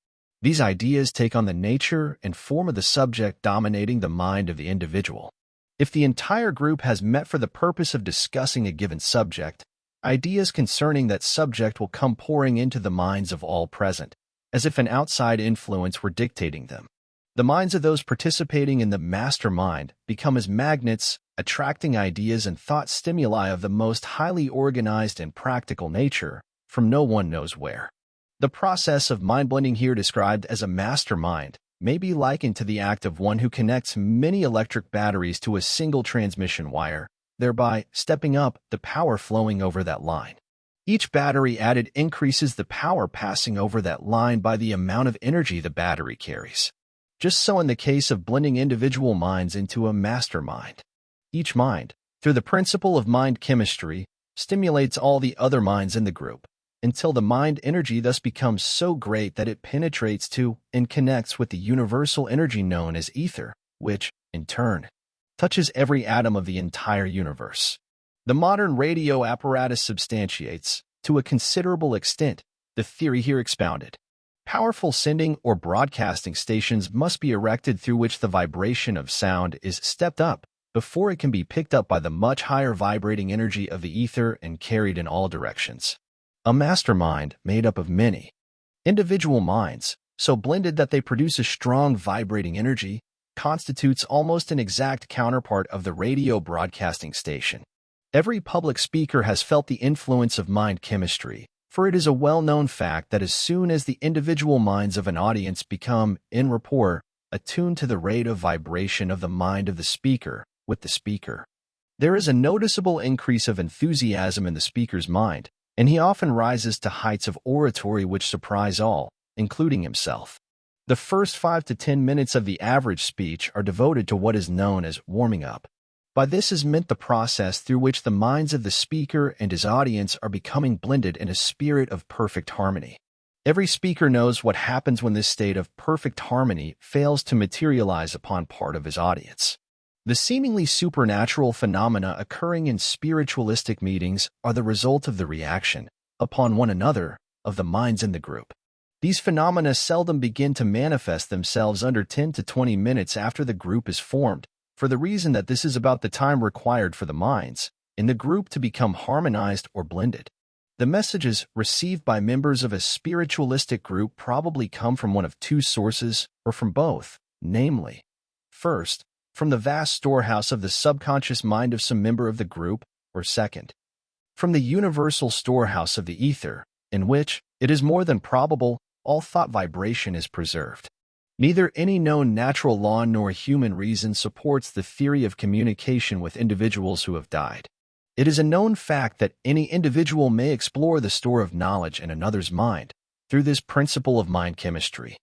These ideas take on the nature and form of the subject dominating the mind of the individual. If the entire group has met for the purpose of discussing a given subject, ideas concerning that subject will come pouring into the minds of all present, as if an outside influence were dictating them. The minds of those participating in the mastermind become as magnets, attracting ideas and thought stimuli of the most highly organized and practical nature, from no one knows where. The process of mind-blending here described as a mastermind may be likened to the act of one who connects many electric batteries to a single transmission wire, thereby stepping up the power flowing over that line. Each battery added increases the power passing over that line by the amount of energy the battery carries. Just so in the case of blending individual minds into a mastermind. Each mind, through the principle of mind chemistry, stimulates all the other minds in the group, until the mind energy thus becomes so great that it penetrates to and connects with the universal energy known as ether, which, in turn, touches every atom of the entire universe. The modern radio apparatus substantiates, to a considerable extent, the theory here expounded. Powerful sending or broadcasting stations must be erected through which the vibration of sound is stepped up before it can be picked up by the much higher vibrating energy of the ether and carried in all directions. A mastermind made up of many individual minds, so blended that they produce a strong vibrating energy, constitutes almost an exact counterpart of the radio broadcasting station. Every public speaker has felt the influence of mind chemistry, for it is a well-known fact that as soon as the individual minds of an audience become, in rapport, attuned to the rate of vibration of the mind of the speaker with the speaker, there is a noticeable increase of enthusiasm in the speaker's mind, and he often rises to heights of oratory which surprise all, including himself. The first 5 to 10 minutes of the average speech are devoted to what is known as warming up. By this is meant the process through which the minds of the speaker and his audience are becoming blended in a spirit of perfect harmony. Every speaker knows what happens when this state of perfect harmony fails to materialize upon part of his audience. The seemingly supernatural phenomena occurring in spiritualistic meetings are the result of the reaction, upon one another, of the minds in the group. These phenomena seldom begin to manifest themselves under 10 to 20 minutes after the group is formed, for the reason that this is about the time required for the minds in the group to become harmonized or blended. The messages received by members of a spiritualistic group probably come from one of 2 sources or from both, namely, first, from the vast storehouse of the subconscious mind of some member of the group, or second, from the universal storehouse of the ether, in which, it is more than probable, all thought vibration is preserved. Neither any known natural law nor human reason supports the theory of communication with individuals who have died. It is a known fact that any individual may explore the store of knowledge in another's mind through this principle of mind chemistry.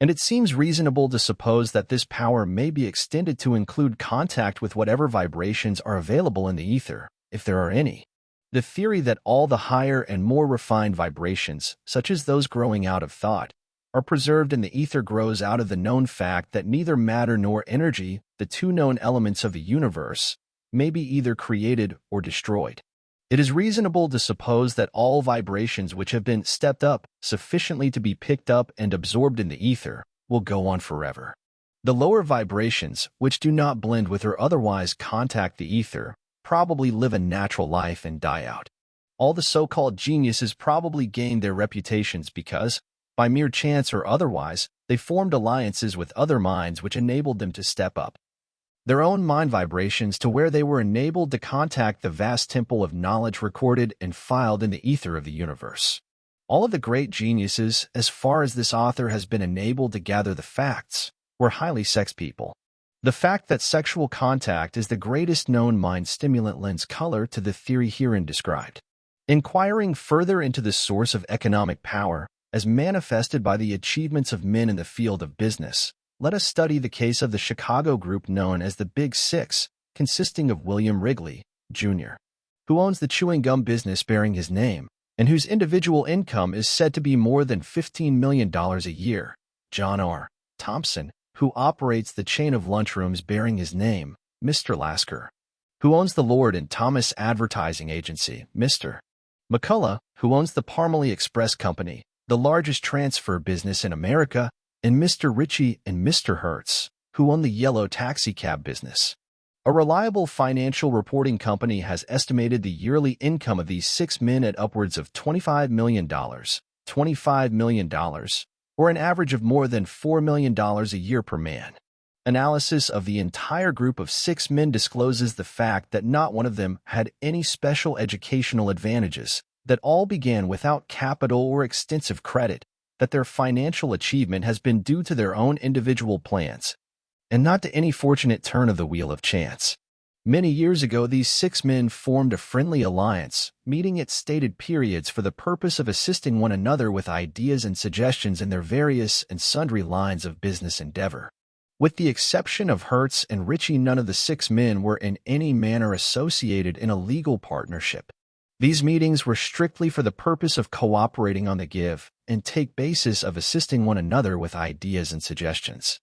And it seems reasonable to suppose that this power may be extended to include contact with whatever vibrations are available in the ether, if there are any. The theory that all the higher and more refined vibrations, such as those growing out of thought, are preserved in the ether grows out of the known fact that neither matter nor energy, the two known elements of the universe, may be either created or destroyed. It is reasonable to suppose that all vibrations which have been stepped up sufficiently to be picked up and absorbed in the ether will go on forever. The lower vibrations, which do not blend with or otherwise contact the ether, probably live a natural life and die out. All the so-called geniuses probably gained their reputations because, by mere chance or otherwise, they formed alliances with other minds which enabled them to step up their own mind vibrations to where they were enabled to contact the vast temple of knowledge recorded and filed in the ether of the universe. All of the great geniuses, as far as this author has been enabled to gather the facts, were highly sex people. The fact that sexual contact is the greatest known mind stimulant lends color to the theory herein described. Inquiring further into the source of economic power, as manifested by the achievements of men in the field of business, let us study the case of the Chicago group known as the Big Six, consisting of William Wrigley, Jr., who owns the chewing gum business bearing his name, and whose individual income is said to be more than $15 million a year, John R. Thompson, who operates the chain of lunchrooms bearing his name, Mr. Lasker, who owns the Lord and Thomas Advertising Agency, Mr. McCullough, who owns the Parmalee Express Company, the largest transfer business in America, and Mr. Ritchie and Mr. Hertz, who own the yellow taxicab business. A reliable financial reporting company has estimated the yearly income of these six men at upwards of $25 million, or an average of more than $4 million a year per man. Analysis of the entire group of six men discloses the fact that not one of them had any special educational advantages, that all began without capital or extensive credit, that their financial achievement has been due to their own individual plans, and not to any fortunate turn of the wheel of chance. Many years ago, these six men formed a friendly alliance, meeting at stated periods for the purpose of assisting one another with ideas and suggestions in their various and sundry lines of business endeavor. With the exception of Hertz and Ritchie, none of the six men were in any manner associated in a legal partnership. These meetings were strictly for the purpose of cooperating on the give and take basis of assisting one another with ideas and suggestions,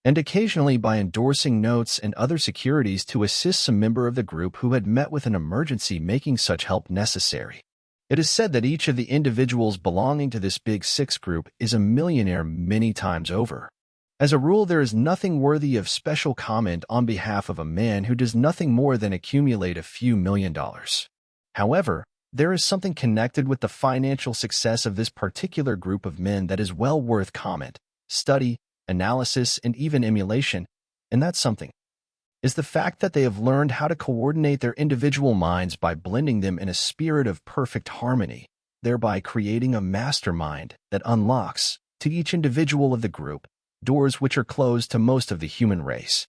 and occasionally by endorsing notes and other securities to assist some member of the group who had met with an emergency making such help necessary. It is said that each of the individuals belonging to this Big Six group is a millionaire many times over. As a rule, there is nothing worthy of special comment on behalf of a man who does nothing more than accumulate a few $1 million. However, there is something connected with the financial success of this particular group of men that is well worth comment, study, analysis, and even emulation, and that something is the fact that they have learned how to coordinate their individual minds by blending them in a spirit of perfect harmony, thereby creating a mastermind that unlocks, to each individual of the group, doors which are closed to most of the human race.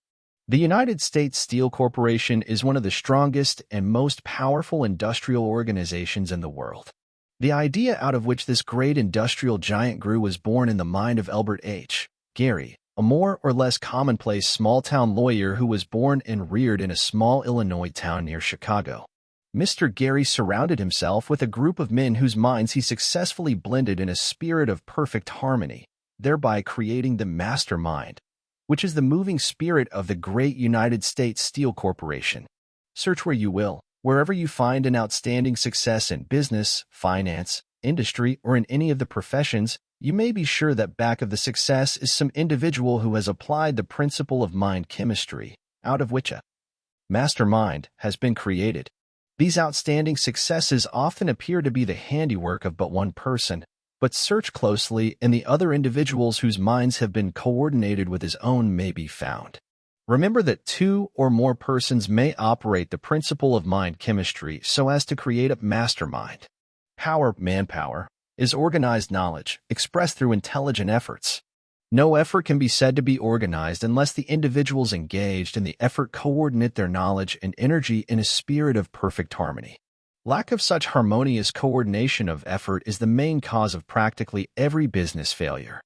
The United States Steel Corporation is one of the strongest and most powerful industrial organizations in the world. The idea out of which this great industrial giant grew was born in the mind of Albert H. Gary, a more or less commonplace small-town lawyer who was born and reared in a small Illinois town near Chicago. Mr. Gary surrounded himself with a group of men whose minds he successfully blended in a spirit of perfect harmony, thereby creating the mastermind, which is the moving spirit of the great United States Steel Corporation. Search where you will, wherever you find an outstanding success in business, finance, industry, or in any of the professions, you may be sure that back of the success is some individual who has applied the principle of mind chemistry, out of which a mastermind has been created. These outstanding successes often appear to be the handiwork of but one person, but search closely and the other individuals whose minds have been coordinated with his own may be found. Remember that two or more persons may operate the principle of mind chemistry so as to create a mastermind. Power, manpower, is organized knowledge expressed through intelligent efforts. No effort can be said to be organized unless the individuals engaged in the effort coordinate their knowledge and energy in a spirit of perfect harmony. Lack of such harmonious coordination of effort is the main cause of practically every business failure.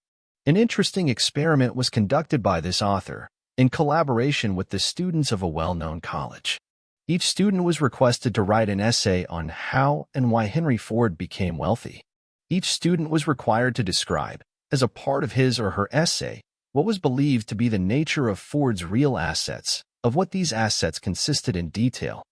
An interesting experiment was conducted by this author, in collaboration with the students of a well-known college. Each student was requested to write an essay on how and why Henry Ford became wealthy. Each student was required to describe, as a part of his or her essay, what was believed to be the nature of Ford's real assets, of what these assets consisted in detail.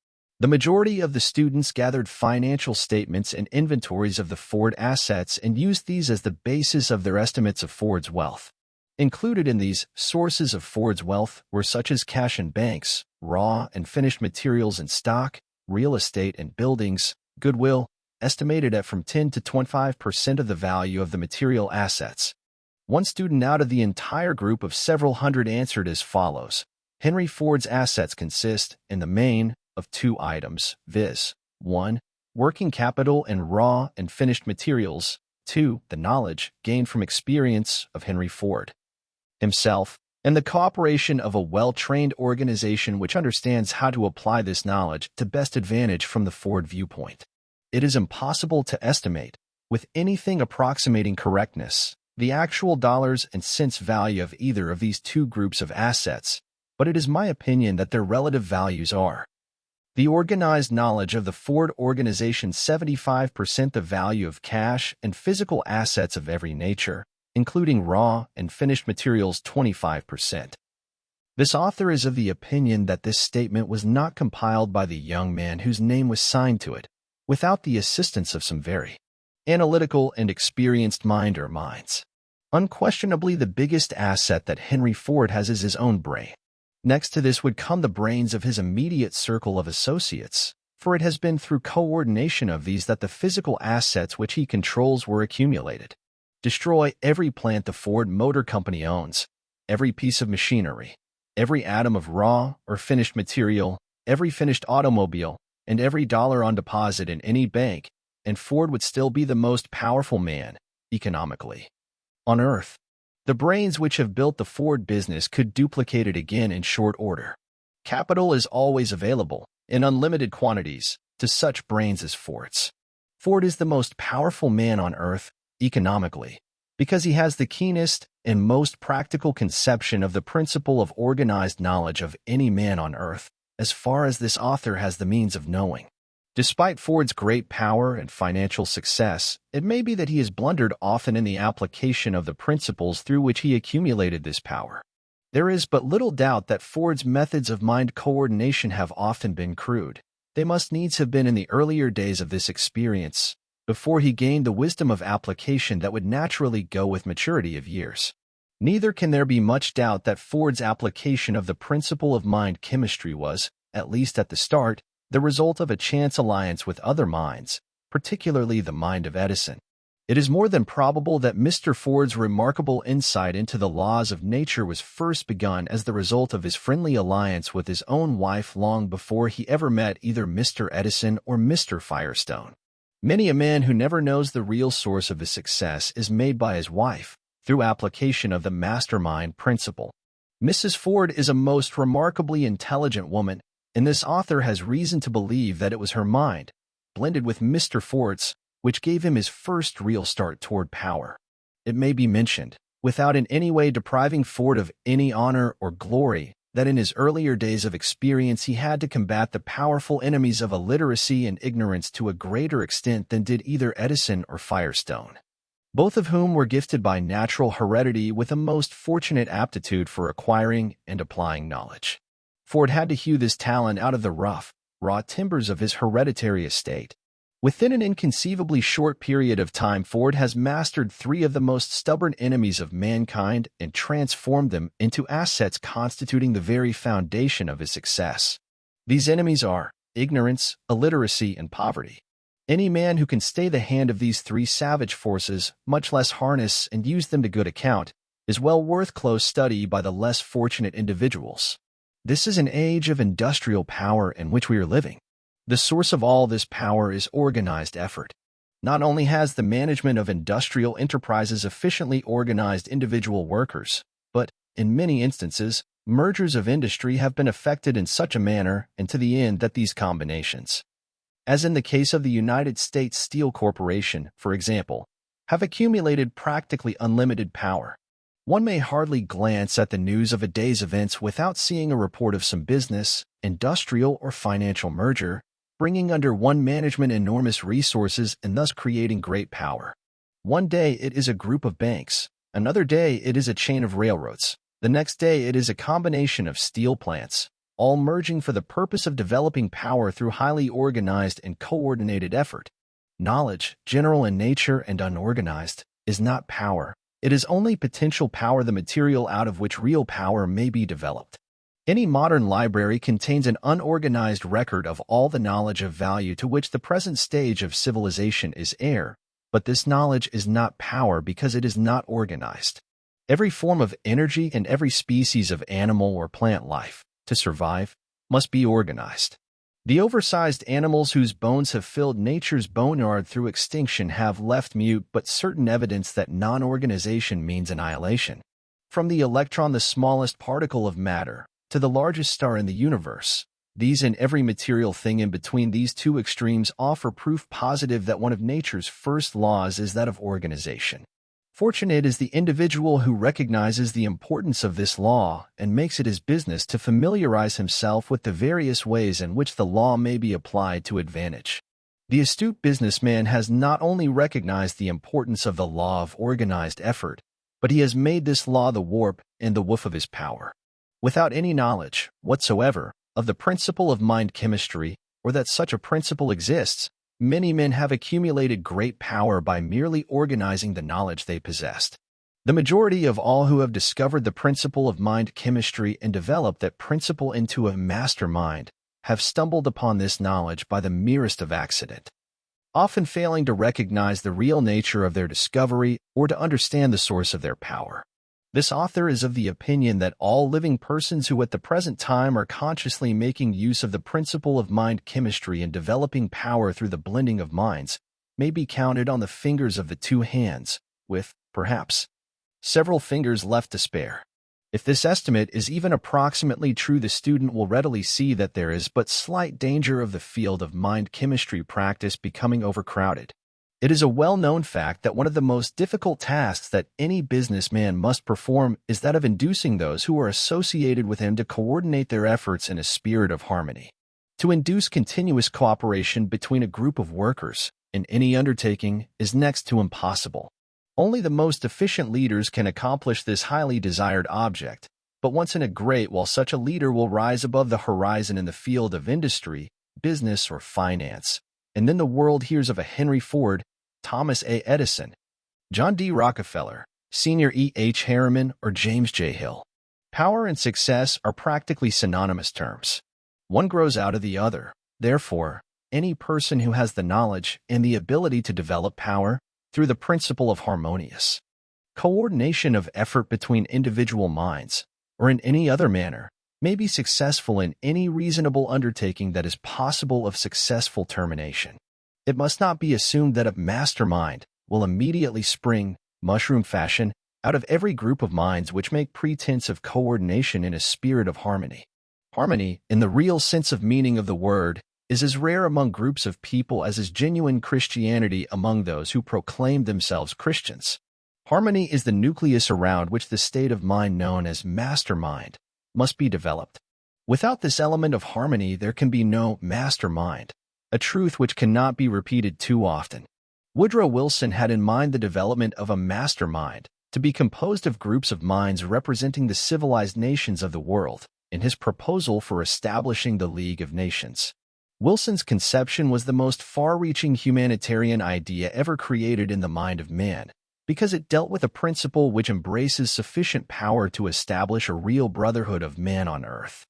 The majority of the students gathered financial statements and inventories of the Ford assets and used these as the basis of their estimates of Ford's wealth. Included in these sources of Ford's wealth were such as cash in banks, raw and finished materials and stock, real estate and buildings, goodwill, estimated at from 10 to 25% of the value of the material assets. One student out of the entire group of several hundred answered as follows. Henry Ford's assets consist, in the main, of two items, viz. 1. Working capital and raw and finished materials. 2. The knowledge gained from experience of Henry Ford himself, and the cooperation of a well-trained organization which understands how to apply this knowledge to best advantage from the Ford viewpoint. It is impossible to estimate, with anything approximating correctness, the actual dollars and cents value of either of these two groups of assets, but it is my opinion that their relative values are: the organized knowledge of the Ford organization 75% the value of cash and physical assets of every nature, including raw and finished materials 25%. This author is of the opinion that this statement was not compiled by the young man whose name was signed to it, without the assistance of some very analytical and experienced mind or minds. Unquestionably, the biggest asset that Henry Ford has is his own brain. Next to this would come the brains of his immediate circle of associates, for it has been through coordination of these that the physical assets which he controls were accumulated. Destroy every plant the Ford Motor Company owns, every piece of machinery, every atom of raw or finished material, every finished automobile, and every dollar on deposit in any bank, and Ford would still be the most powerful man, economically, on earth. The brains which have built the Ford business could duplicate it again in short order. Capital is always available, in unlimited quantities, to such brains as Ford's. Ford is the most powerful man on earth, economically, because he has the keenest and most practical conception of the principle of organized knowledge of any man on earth, as far as this author has the means of knowing. Despite Ford's great power and financial success, it may be that he has blundered often in the application of the principles through which he accumulated this power. There is but little doubt that Ford's methods of mind coordination have often been crude. They must needs have been in the earlier days of this experience, before he gained the wisdom of application that would naturally go with maturity of years. Neither can there be much doubt that Ford's application of the principle of mind chemistry was, at least at the start, the result of a chance alliance with other minds, particularly the mind of Edison. It is more than probable that Mr. Ford's remarkable insight into the laws of nature was first begun as the result of his friendly alliance with his own wife long before he ever met either Mr. Edison or Mr. Firestone. Many a man who never knows the real source of his success is made by his wife, through application of the mastermind principle. Mrs. Ford is a most remarkably intelligent woman, and this author has reason to believe that it was her mind, blended with Mr. Ford's, which gave him his first real start toward power. It may be mentioned, without in any way depriving Ford of any honor or glory, that in his earlier days of experience he had to combat the powerful enemies of illiteracy and ignorance to a greater extent than did either Edison or Firestone, both of whom were gifted by natural heredity with a most fortunate aptitude for acquiring and applying knowledge. Ford had to hew this talent out of the rough, raw timbers of his hereditary estate. Within an inconceivably short period of time, Ford has mastered three of the most stubborn enemies of mankind and transformed them into assets constituting the very foundation of his success. These enemies are ignorance, illiteracy, and poverty. Any man who can stay the hand of these three savage forces, much less harness and use them to good account, is well worth close study by the less fortunate individuals. This is an age of industrial power in which we are living. The source of all this power is organized effort. Not only has the management of industrial enterprises efficiently organized individual workers, but, in many instances, mergers of industry have been effected in such a manner and to the end that these combinations, as in the case of the United States Steel Corporation, for example, have accumulated practically unlimited power. One may hardly glance at the news of a day's events without seeing a report of some business, industrial, or financial merger, bringing under one management enormous resources and thus creating great power. One day it is a group of banks, another day it is a chain of railroads, the next day it is a combination of steel plants, all merging for the purpose of developing power through highly organized and coordinated effort. Knowledge, general in nature and unorganized, is not power. It is only potential power, the material out of which real power may be developed. Any modern library contains an unorganized record of all the knowledge of value to which the present stage of civilization is heir, but this knowledge is not power because it is not organized. Every form of energy and every species of animal or plant life, to survive, must be organized. The oversized animals whose bones have filled nature's boneyard through extinction have left mute but certain evidence that non-organization means annihilation. From the electron, the smallest particle of matter, to the largest star in the universe, these and every material thing in between these two extremes offer proof positive that one of nature's first laws is that of organization. Fortunate is the individual who recognizes the importance of this law and makes it his business to familiarize himself with the various ways in which the law may be applied to advantage. The astute businessman has not only recognized the importance of the law of organized effort, but he has made this law the warp and the woof of his power. Without any knowledge whatsoever of the principle of mind chemistry, or that such a principle exists, many men have accumulated great power by merely organizing the knowledge they possessed. The majority of all who have discovered the principle of mind chemistry and developed that principle into a master mind have stumbled upon this knowledge by the merest of accident, often failing to recognize the real nature of their discovery or to understand the source of their power. This author is of the opinion that all living persons who at the present time are consciously making use of the principle of mind chemistry and developing power through the blending of minds may be counted on the fingers of the two hands, with, perhaps, several fingers left to spare. If this estimate is even approximately true, the student will readily see that there is but slight danger of the field of mind chemistry practice becoming overcrowded. It is a well-known fact that one of the most difficult tasks that any businessman must perform is that of inducing those who are associated with him to coordinate their efforts in a spirit of harmony. To induce continuous cooperation between a group of workers in any undertaking is next to impossible. Only the most efficient leaders can accomplish this highly desired object, but once in a great while such a leader will rise above the horizon in the field of industry, business, or finance, and then the world hears of a Henry Ford, Thomas A. Edison, John D. Rockefeller, Senior E. H. Harriman, or James J. Hill. Power and success are practically synonymous terms. One grows out of the other. Therefore, any person who has the knowledge and the ability to develop power through the principle of harmonious coordination of effort between individual minds, or in any other manner, may be successful in any reasonable undertaking that is possible of successful termination. It must not be assumed that a mastermind will immediately spring, mushroom fashion, out of every group of minds which make pretense of coordination in a spirit of harmony. Harmony, in the real sense of meaning of the word, is as rare among groups of people as is genuine Christianity among those who proclaim themselves Christians. Harmony is the nucleus around which the state of mind known as mastermind must be developed. Without this element of harmony, there can be no mastermind, a truth which cannot be repeated too often. Woodrow Wilson had in mind the development of a mastermind to be composed of groups of minds representing the civilized nations of the world in his proposal for establishing the League of Nations. Wilson's conception was the most far-reaching humanitarian idea ever created in the mind of man, because it dealt with a principle which embraces sufficient power to establish a real brotherhood of man on earth.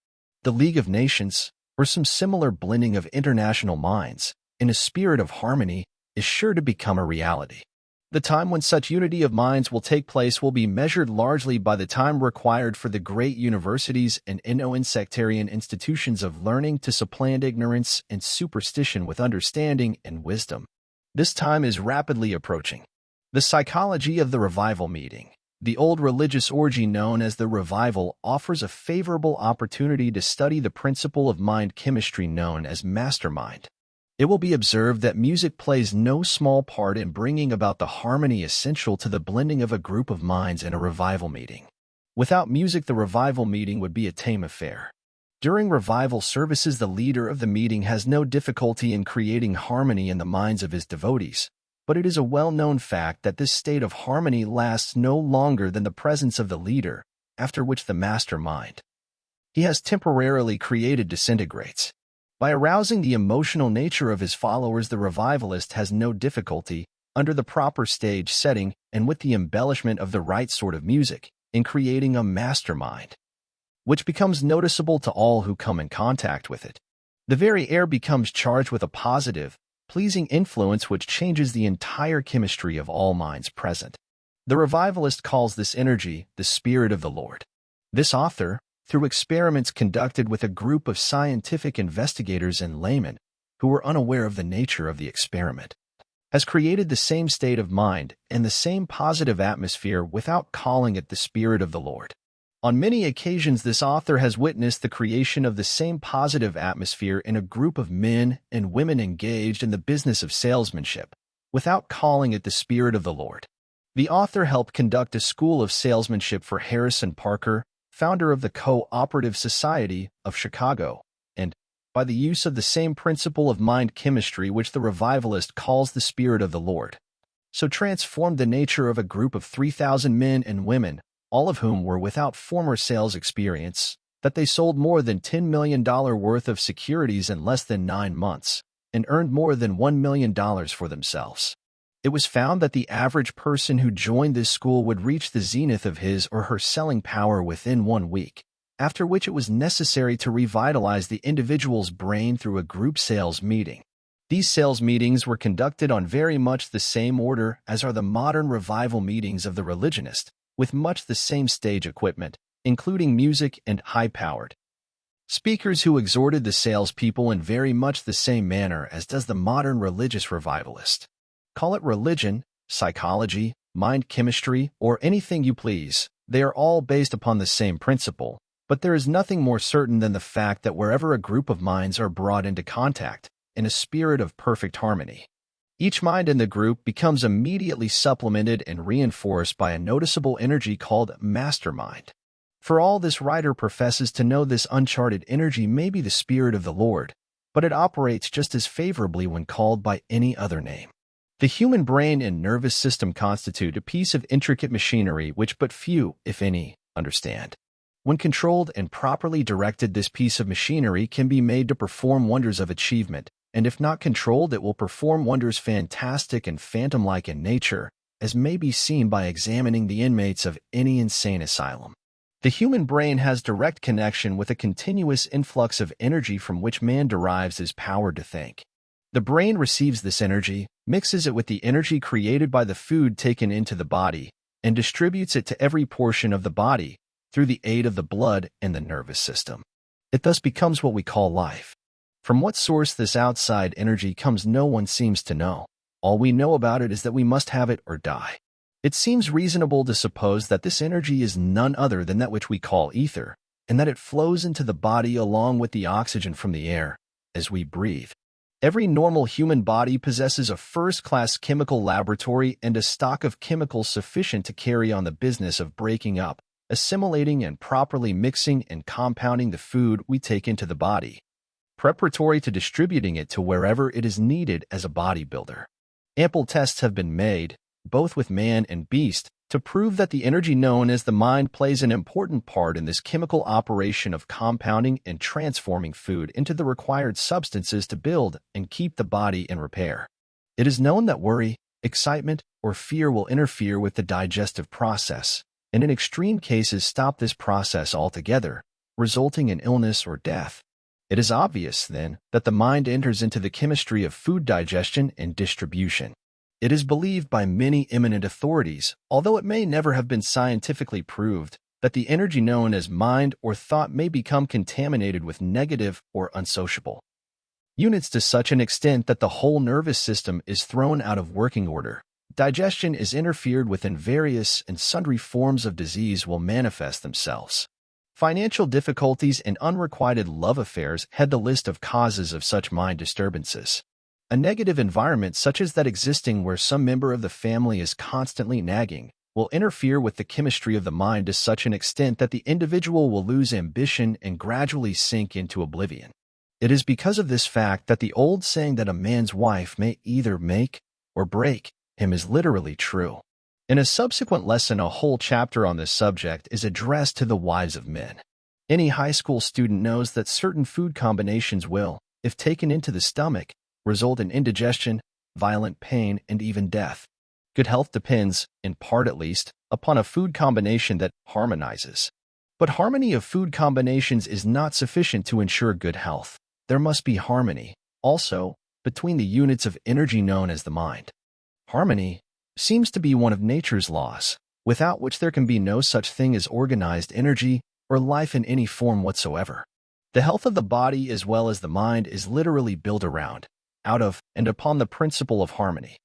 The League of Nations, or some similar blending of international minds, in a spirit of harmony, is sure to become a reality. The time when such unity of minds will take place will be measured largely by the time required for the great universities and non-sectarian institutions of learning to supplant ignorance and superstition with understanding and wisdom. This time is rapidly approaching. The psychology of the revival meeting. The old religious orgy known as the revival offers a favorable opportunity to study the principle of mind chemistry known as mastermind. It will be observed that music plays no small part in bringing about the harmony essential to the blending of a group of minds in a revival meeting. Without music, the revival meeting would be a tame affair. During revival services, the leader of the meeting has no difficulty in creating harmony in the minds of his devotees, but it is a well-known fact that this state of harmony lasts no longer than the presence of the leader, after which the mastermind he has temporarily created disintegrates. By arousing the emotional nature of his followers, the revivalist has no difficulty, under the proper stage setting and with the embellishment of the right sort of music, in creating a mastermind, which becomes noticeable to all who come in contact with it. The very air becomes charged with a positive, pleasing influence which changes the entire chemistry of all minds present. The revivalist calls this energy the Spirit of the Lord. This author, through experiments conducted with a group of scientific investigators and laymen who were unaware of the nature of the experiment, has created the same state of mind and the same positive atmosphere without calling it the Spirit of the Lord. On many occasions, this author has witnessed the creation of the same positive atmosphere in a group of men and women engaged in the business of salesmanship, without calling it the Spirit of the Lord. The author helped conduct a school of salesmanship for Harrison Parker, founder of the Cooperative Society of Chicago, and, by the use of the same principle of mind chemistry which the revivalist calls the Spirit of the Lord, so transformed the nature of a group of 3,000 men and women, all of whom were without former sales experience, that they sold more than $10 million worth of securities in less than 9 months, and earned more than $1 million for themselves. It was found that the average person who joined this school would reach the zenith of his or her selling power within 1 week, after which it was necessary to revitalize the individual's brain through a group sales meeting. These sales meetings were conducted on very much the same order as are the modern revival meetings of the religionist, with much the same stage equipment, including music and high-powered speakers who exhorted the salespeople in very much the same manner as does the modern religious revivalist. Call it religion, psychology, mind chemistry, or anything you please, they are all based upon the same principle, but there is nothing more certain than the fact that wherever a group of minds are brought into contact, in a spirit of perfect harmony, each mind in the group becomes immediately supplemented and reinforced by a noticeable energy called mastermind. For all this writer professes to know this uncharted energy may be the Spirit of the Lord, but it operates just as favorably when called by any other name. The human brain and nervous system constitute a piece of intricate machinery which but few, if any, understand. When controlled and properly directed, this piece of machinery can be made to perform wonders of achievement, and if not controlled, it will perform wonders fantastic and phantom-like in nature, as may be seen by examining the inmates of any insane asylum. The human brain has direct connection with a continuous influx of energy from which man derives his power to think. The brain receives this energy, mixes it with the energy created by the food taken into the body, and distributes it to every portion of the body through the aid of the blood and the nervous system. It thus becomes what we call life. From what source this outside energy comes, no one seems to know. All we know about it is that we must have it or die. It seems reasonable to suppose that this energy is none other than that which we call ether, and that it flows into the body along with the oxygen from the air, as we breathe. Every normal human body possesses a first-class chemical laboratory and a stock of chemicals sufficient to carry on the business of breaking up, assimilating and properly mixing and compounding the food we take into the body, preparatory to distributing it to wherever it is needed as a bodybuilder. Ample tests have been made, both with man and beast, to prove that the energy known as the mind plays an important part in this chemical operation of compounding and transforming food into the required substances to build and keep the body in repair. It is known that worry, excitement, or fear will interfere with the digestive process, and in extreme cases stop this process altogether, resulting in illness or death. It is obvious, then, that the mind enters into the chemistry of food digestion and distribution. It is believed by many eminent authorities, although it may never have been scientifically proved, that the energy known as mind or thought may become contaminated with negative or unsociable units to such an extent that the whole nervous system is thrown out of working order. Digestion is interfered with, and various and sundry forms of disease will manifest themselves. Financial difficulties and unrequited love affairs head the list of causes of such mind disturbances. A negative environment such as that existing where some member of the family is constantly nagging will interfere with the chemistry of the mind to such an extent that the individual will lose ambition and gradually sink into oblivion. It is because of this fact that the old saying that a man's wife may either make or break him is literally true. In a subsequent lesson, a whole chapter on this subject is addressed to the wives of men. Any high school student knows that certain food combinations will, if taken into the stomach, result in indigestion, violent pain, and even death. Good health depends, in part at least, upon a food combination that harmonizes. But harmony of food combinations is not sufficient to ensure good health. There must be harmony, also, between the units of energy known as the mind. Harmony seems to be one of nature's laws, without which there can be no such thing as organized energy or life in any form whatsoever. The health of the body as well as the mind is literally built around, out of, and upon the principle of harmony.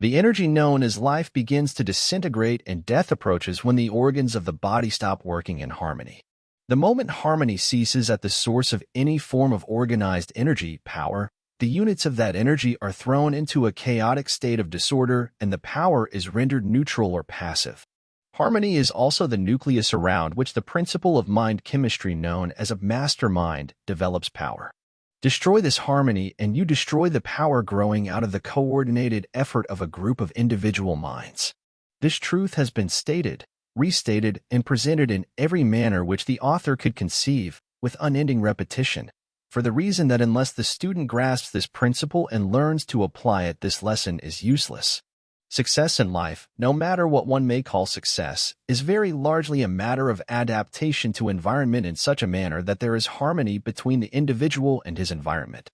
The energy known as life begins to disintegrate and death approaches when the organs of the body stop working in harmony. The moment harmony ceases at the source of any form of organized energy, power, the units of that energy are thrown into a chaotic state of disorder and the power is rendered neutral or passive. Harmony is also the nucleus around which the principle of mind chemistry known as a mastermind develops power. Destroy this harmony and you destroy the power growing out of the coordinated effort of a group of individual minds. This truth has been stated, restated, and presented in every manner which the author could conceive, with unending repetition, for the reason that unless the student grasps this principle and learns to apply it, this lesson is useless. Success in life, no matter what one may call success, is very largely a matter of adaptation to environment in such a manner that there is harmony between the individual and his environment.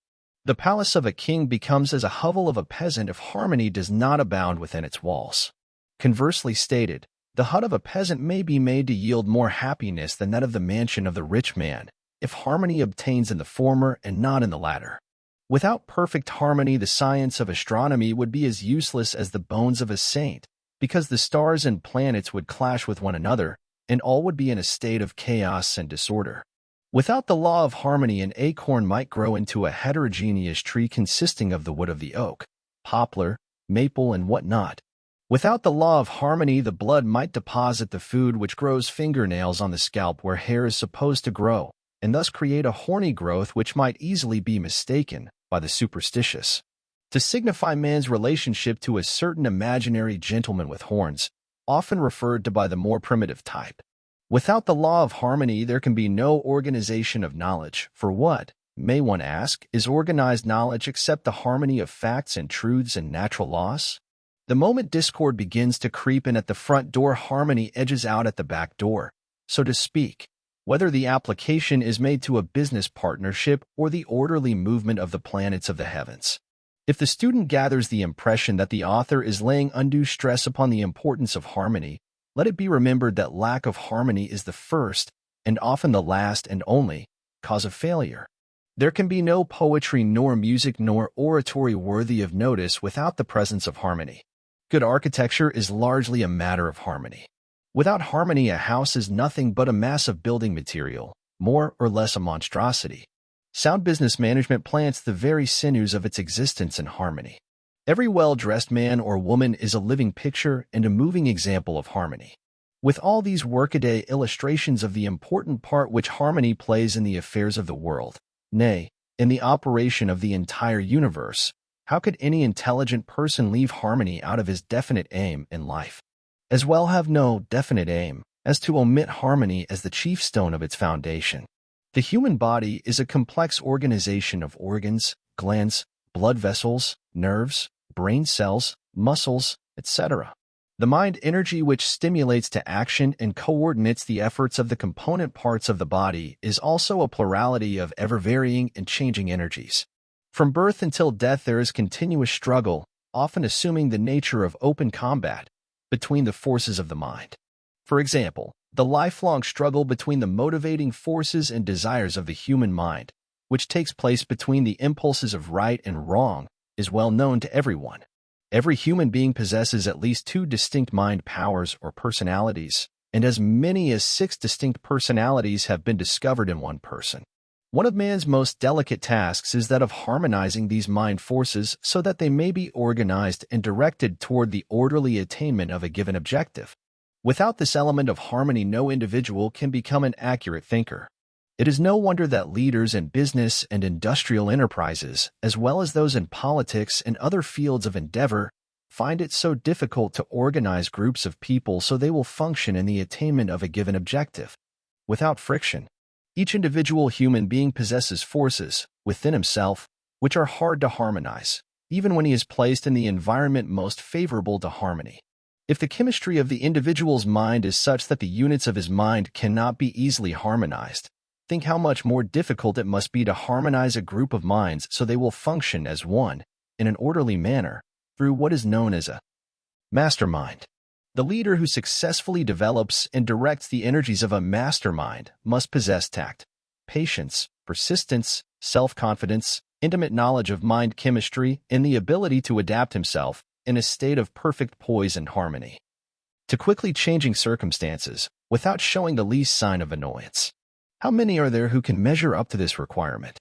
The palace of a king becomes as a hovel of a peasant if harmony does not abound within its walls. Conversely stated, the hut of a peasant may be made to yield more happiness than that of the mansion of the rich man, if harmony obtains in the former and not in the latter. Without perfect harmony, the science of astronomy would be as useless as the bones of a saint, because the stars and planets would clash with one another, and all would be in a state of chaos and disorder. Without the law of harmony, an acorn might grow into a heterogeneous tree consisting of the wood of the oak, poplar, maple, and what not. Without the law of harmony, the blood might deposit the food which grows fingernails on the scalp where hair is supposed to grow, and thus create a horny growth which might easily be mistaken by the superstitious to signify man's relationship to a certain imaginary gentleman with horns, often referred to by the more primitive type. Without the law of harmony, there can be no organization of knowledge, for what, may one ask, is organized knowledge except the harmony of facts and truths and natural laws? The moment discord begins to creep in at the front door, harmony edges out at the back door, so to speak, whether the application is made to a business partnership or the orderly movement of the planets of the heavens. If the student gathers the impression that the author is laying undue stress upon the importance of harmony, let it be remembered that lack of harmony is the first, and often the last and only, cause of failure. There can be no poetry nor music nor oratory worthy of notice without the presence of harmony. Good architecture is largely a matter of harmony. Without harmony, a house is nothing but a mass of building material, more or less a monstrosity. Sound business management plants the very sinews of its existence in harmony. Every well-dressed man or woman is a living picture and a moving example of harmony. With all these workaday illustrations of the important part which harmony plays in the affairs of the world, nay, in the operation of the entire universe, how could any intelligent person leave harmony out of his definite aim in life? As well have no definite aim as to omit harmony as the chief stone of its foundation. The human body is a complex organization of organs, glands, blood vessels, nerves, brain cells, muscles, etc. The mind energy which stimulates to action and coordinates the efforts of the component parts of the body is also a plurality of ever-varying and changing energies. From birth until death there is continuous struggle, often assuming the nature of open combat, between the forces of the mind. For example, the lifelong struggle between the motivating forces and desires of the human mind, which takes place between the impulses of right and wrong, is well known to everyone. Every human being possesses at least two distinct mind powers or personalities, and as many as 6 distinct personalities have been discovered in one person. One of man's most delicate tasks is that of harmonizing these mind forces so that they may be organized and directed toward the orderly attainment of a given objective. Without this element of harmony, no individual can become an accurate thinker. It is no wonder that leaders in business and industrial enterprises, as well as those in politics and other fields of endeavor, find it so difficult to organize groups of people so they will function in the attainment of a given objective. Without friction, each individual human being possesses forces within himself which are hard to harmonize, even when he is placed in the environment most favorable to harmony. If the chemistry of the individual's mind is such that the units of his mind cannot be easily harmonized, think how much more difficult it must be to harmonize a group of minds so they will function as one, in an orderly manner, through what is known as a mastermind. The leader who successfully develops and directs the energies of a mastermind must possess tact, patience, persistence, self-confidence, intimate knowledge of mind chemistry, and the ability to adapt himself in a state of perfect poise and harmony to quickly changing circumstances without showing the least sign of annoyance. How many are there who can measure up to this requirement?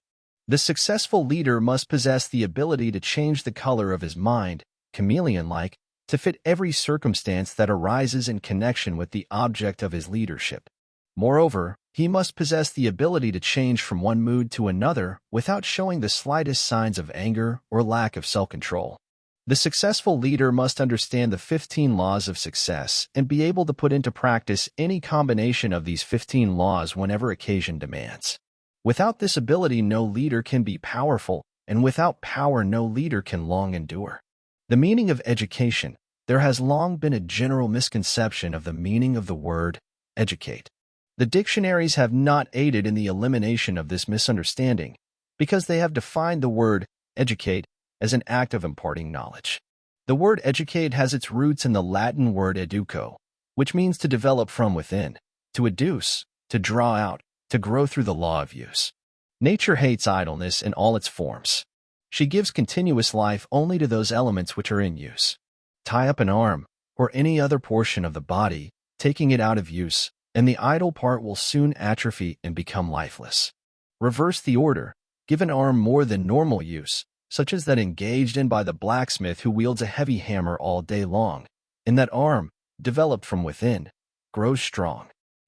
The successful leader must possess the ability to change the color of his mind, chameleon-like, to fit every circumstance that arises in connection with the object of his leadership. Moreover, he must possess the ability to change from one mood to another without showing the slightest signs of anger or lack of self-control. The successful leader must understand the 15 laws of success and be able to put into practice any combination of these 15 laws whenever occasion demands. Without this ability, no leader can be powerful, and without power, no leader can long endure. The meaning of education. There has long been a general misconception of the meaning of the word educate. The dictionaries have not aided in the elimination of this misunderstanding because they have defined the word educate as an act of imparting knowledge. The word educate has its roots in the Latin word educo, which means to develop from within, to educe, to draw out, to grow through the law of use. Nature hates idleness in all its forms. She gives continuous life only to those elements which are in use. Tie up an arm, or any other portion of the body, taking it out of use, and the idle part will soon atrophy and become lifeless. Reverse the order. Give an arm more than normal use, such as that engaged in by the blacksmith who wields a heavy hammer all day long, and that arm, developed from within, grows strong.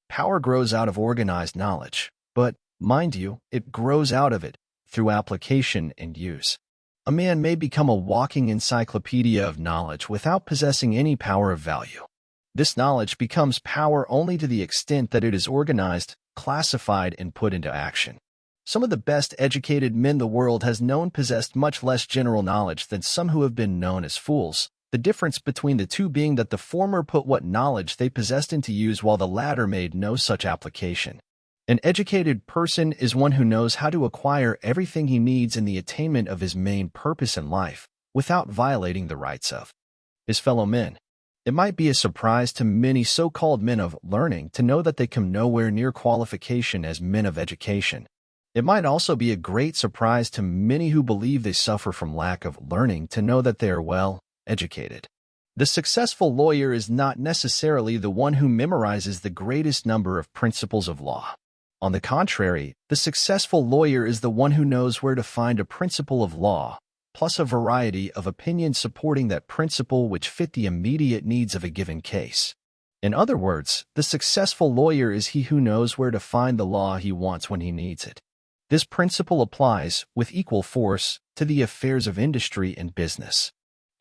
Power grows out of organized knowledge, but, mind you, it grows out of it through application and use. A man may become a walking encyclopedia of knowledge without possessing any power of value. This knowledge becomes power only to the extent that it is organized, classified, and put into action. Some of the best educated men the world has known possessed much less general knowledge than some who have been known as fools, the difference between the two being that the former put what knowledge they possessed into use while the latter made no such application. An educated person is one who knows how to acquire everything he needs in the attainment of his main purpose in life, without violating the rights of his fellow men. It might be a surprise to many so-called men of learning to know that they come nowhere near qualification as men of education. It might also be a great surprise to many who believe they suffer from lack of learning to know that they are well educated. The successful lawyer is not necessarily the one who memorizes the greatest number of principles of law. On the contrary, the successful lawyer is the one who knows where to find a principle of law, plus a variety of opinions supporting that principle which fit the immediate needs of a given case. In other words, the successful lawyer is he who knows where to find the law he wants when he needs it. This principle applies, with equal force, to the affairs of industry and business.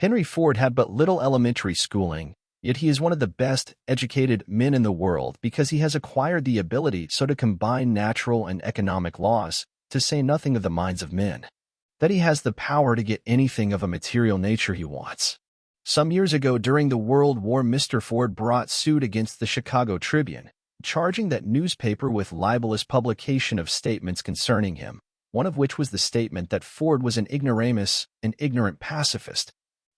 Henry Ford had but little elementary schooling, yet he is one of the best educated men in the world because he has acquired the ability so to combine natural and economic laws, to say nothing of the minds of men, that he has the power to get anything of a material nature he wants. Some years ago during the World War, Mr. Ford brought suit against the Chicago Tribune, charging that newspaper with libelous publication of statements concerning him, one of which was the statement that Ford was an ignoramus, an ignorant pacifist,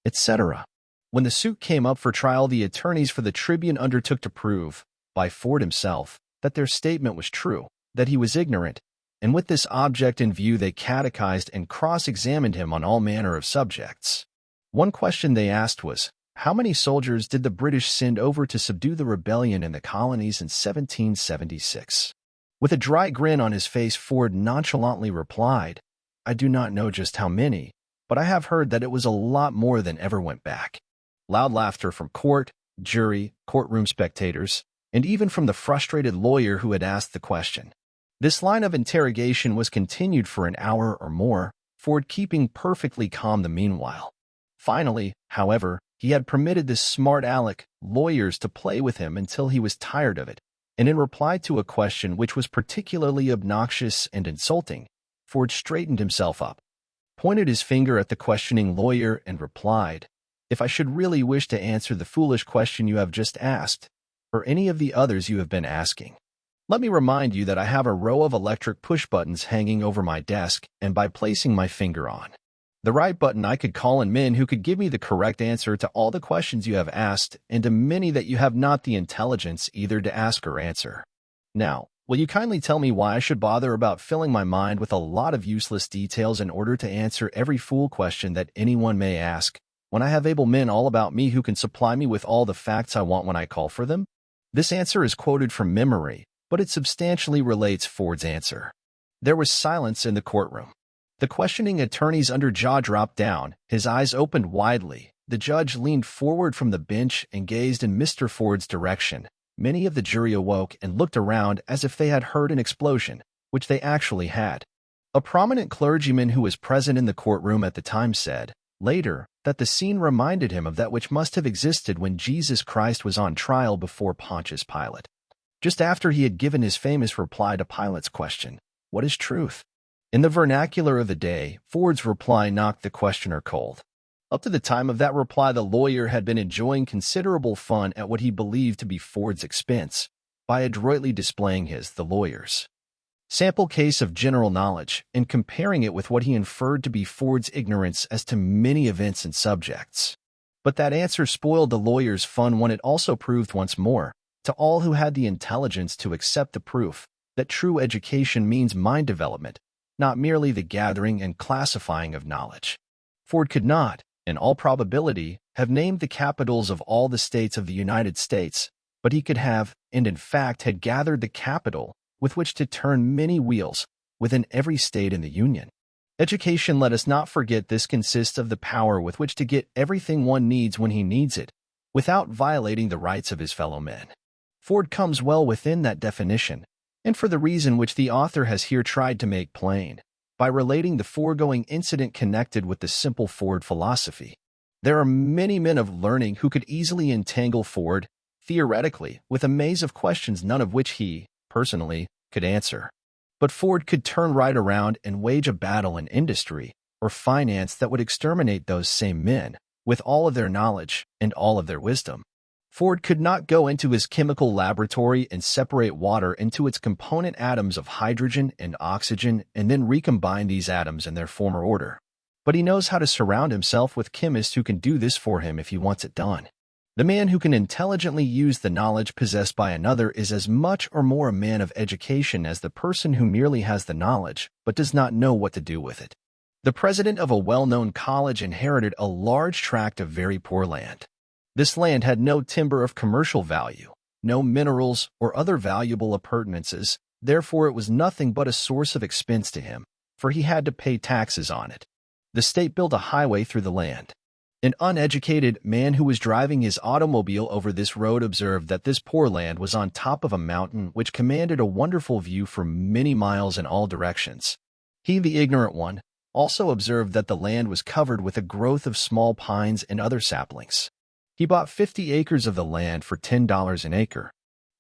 etc. When the suit came up for trial, the attorneys for the Tribune undertook to prove, by Ford himself, that their statement was true, that he was ignorant, and with this object in view they catechized and cross-examined him on all manner of subjects. One question they asked was, how many soldiers did the British send over to subdue the rebellion in the colonies in 1776? With a dry grin on his face, Ford nonchalantly replied, I do not know just how many, but I have heard that it was a lot more than ever went back. Loud laughter from court, jury, courtroom spectators, and even from the frustrated lawyer who had asked the question. This line of interrogation was continued for an hour or more, Ford keeping perfectly calm the meanwhile. Finally, however, he had permitted this smart aleck lawyers to play with him until he was tired of it, and in reply to a question which was particularly obnoxious and insulting, Ford straightened himself up, pointed his finger at the questioning lawyer, and replied, If I should really wish to answer the foolish question you have just asked, or any of the others you have been asking, let me remind you that I have a row of electric push buttons hanging over my desk, and by placing my finger on the right button, I could call in men who could give me the correct answer to all the questions you have asked, and to many that you have not the intelligence either to ask or answer. Now, will you kindly tell me why I should bother about filling my mind with a lot of useless details in order to answer every fool question that anyone may ask, when I have able men all about me who can supply me with all the facts I want when I call for them? This answer is quoted from memory, but it substantially relates Ford's answer. There was silence in the courtroom. The questioning attorney's underjaw dropped down, his eyes opened widely. The judge leaned forward from the bench and gazed in Mr. Ford's direction. Many of the jury awoke and looked around as if they had heard an explosion, which they actually had. A prominent clergyman who was present in the courtroom at the time said, later, that the scene reminded him of that which must have existed when Jesus Christ was on trial before Pontius Pilate. Just after he had given his famous reply to Pilate's question, What is truth? In the vernacular of the day, Ford's reply knocked the questioner cold. Up to the time of that reply, the lawyer had been enjoying considerable fun at what he believed to be Ford's expense, by adroitly displaying the lawyer's sample case of general knowledge and comparing it with what he inferred to be Ford's ignorance as to many events and subjects. But that answer spoiled the lawyer's fun when it also proved once more, to all who had the intelligence to accept the proof, that true education means mind development, not merely the gathering and classifying of knowledge. Ford could not, in all probability, have named the capitals of all the states of the United States, but he could have, and in fact had gathered the capital with which to turn many wheels within every state in the Union. Education, let us not forget this, consists of the power with which to get everything one needs when he needs it, without violating the rights of his fellow men. Ford comes well within that definition, and for the reason which the author has here tried to make plain, by relating the foregoing incident connected with the simple Ford philosophy. There are many men of learning who could easily entangle Ford, theoretically, with a maze of questions none of which he, personally, could answer. But Ford could turn right around and wage a battle in industry or finance that would exterminate those same men, with all of their knowledge and all of their wisdom. Ford could not go into his chemical laboratory and separate water into its component atoms of hydrogen and oxygen and then recombine these atoms in their former order. But he knows how to surround himself with chemists who can do this for him if he wants it done. The man who can intelligently use the knowledge possessed by another is as much or more a man of education as the person who merely has the knowledge but does not know what to do with it. The president of a well-known college inherited a large tract of very poor land. This land had no timber of commercial value, no minerals or other valuable appurtenances, therefore it was nothing but a source of expense to him, for he had to pay taxes on it. The state built a highway through the land. An uneducated man who was driving his automobile over this road observed that this poor land was on top of a mountain which commanded a wonderful view for many miles in all directions. He, the ignorant one, also observed that the land was covered with a growth of small pines and other saplings. He bought 50 acres of the land for $10 an acre.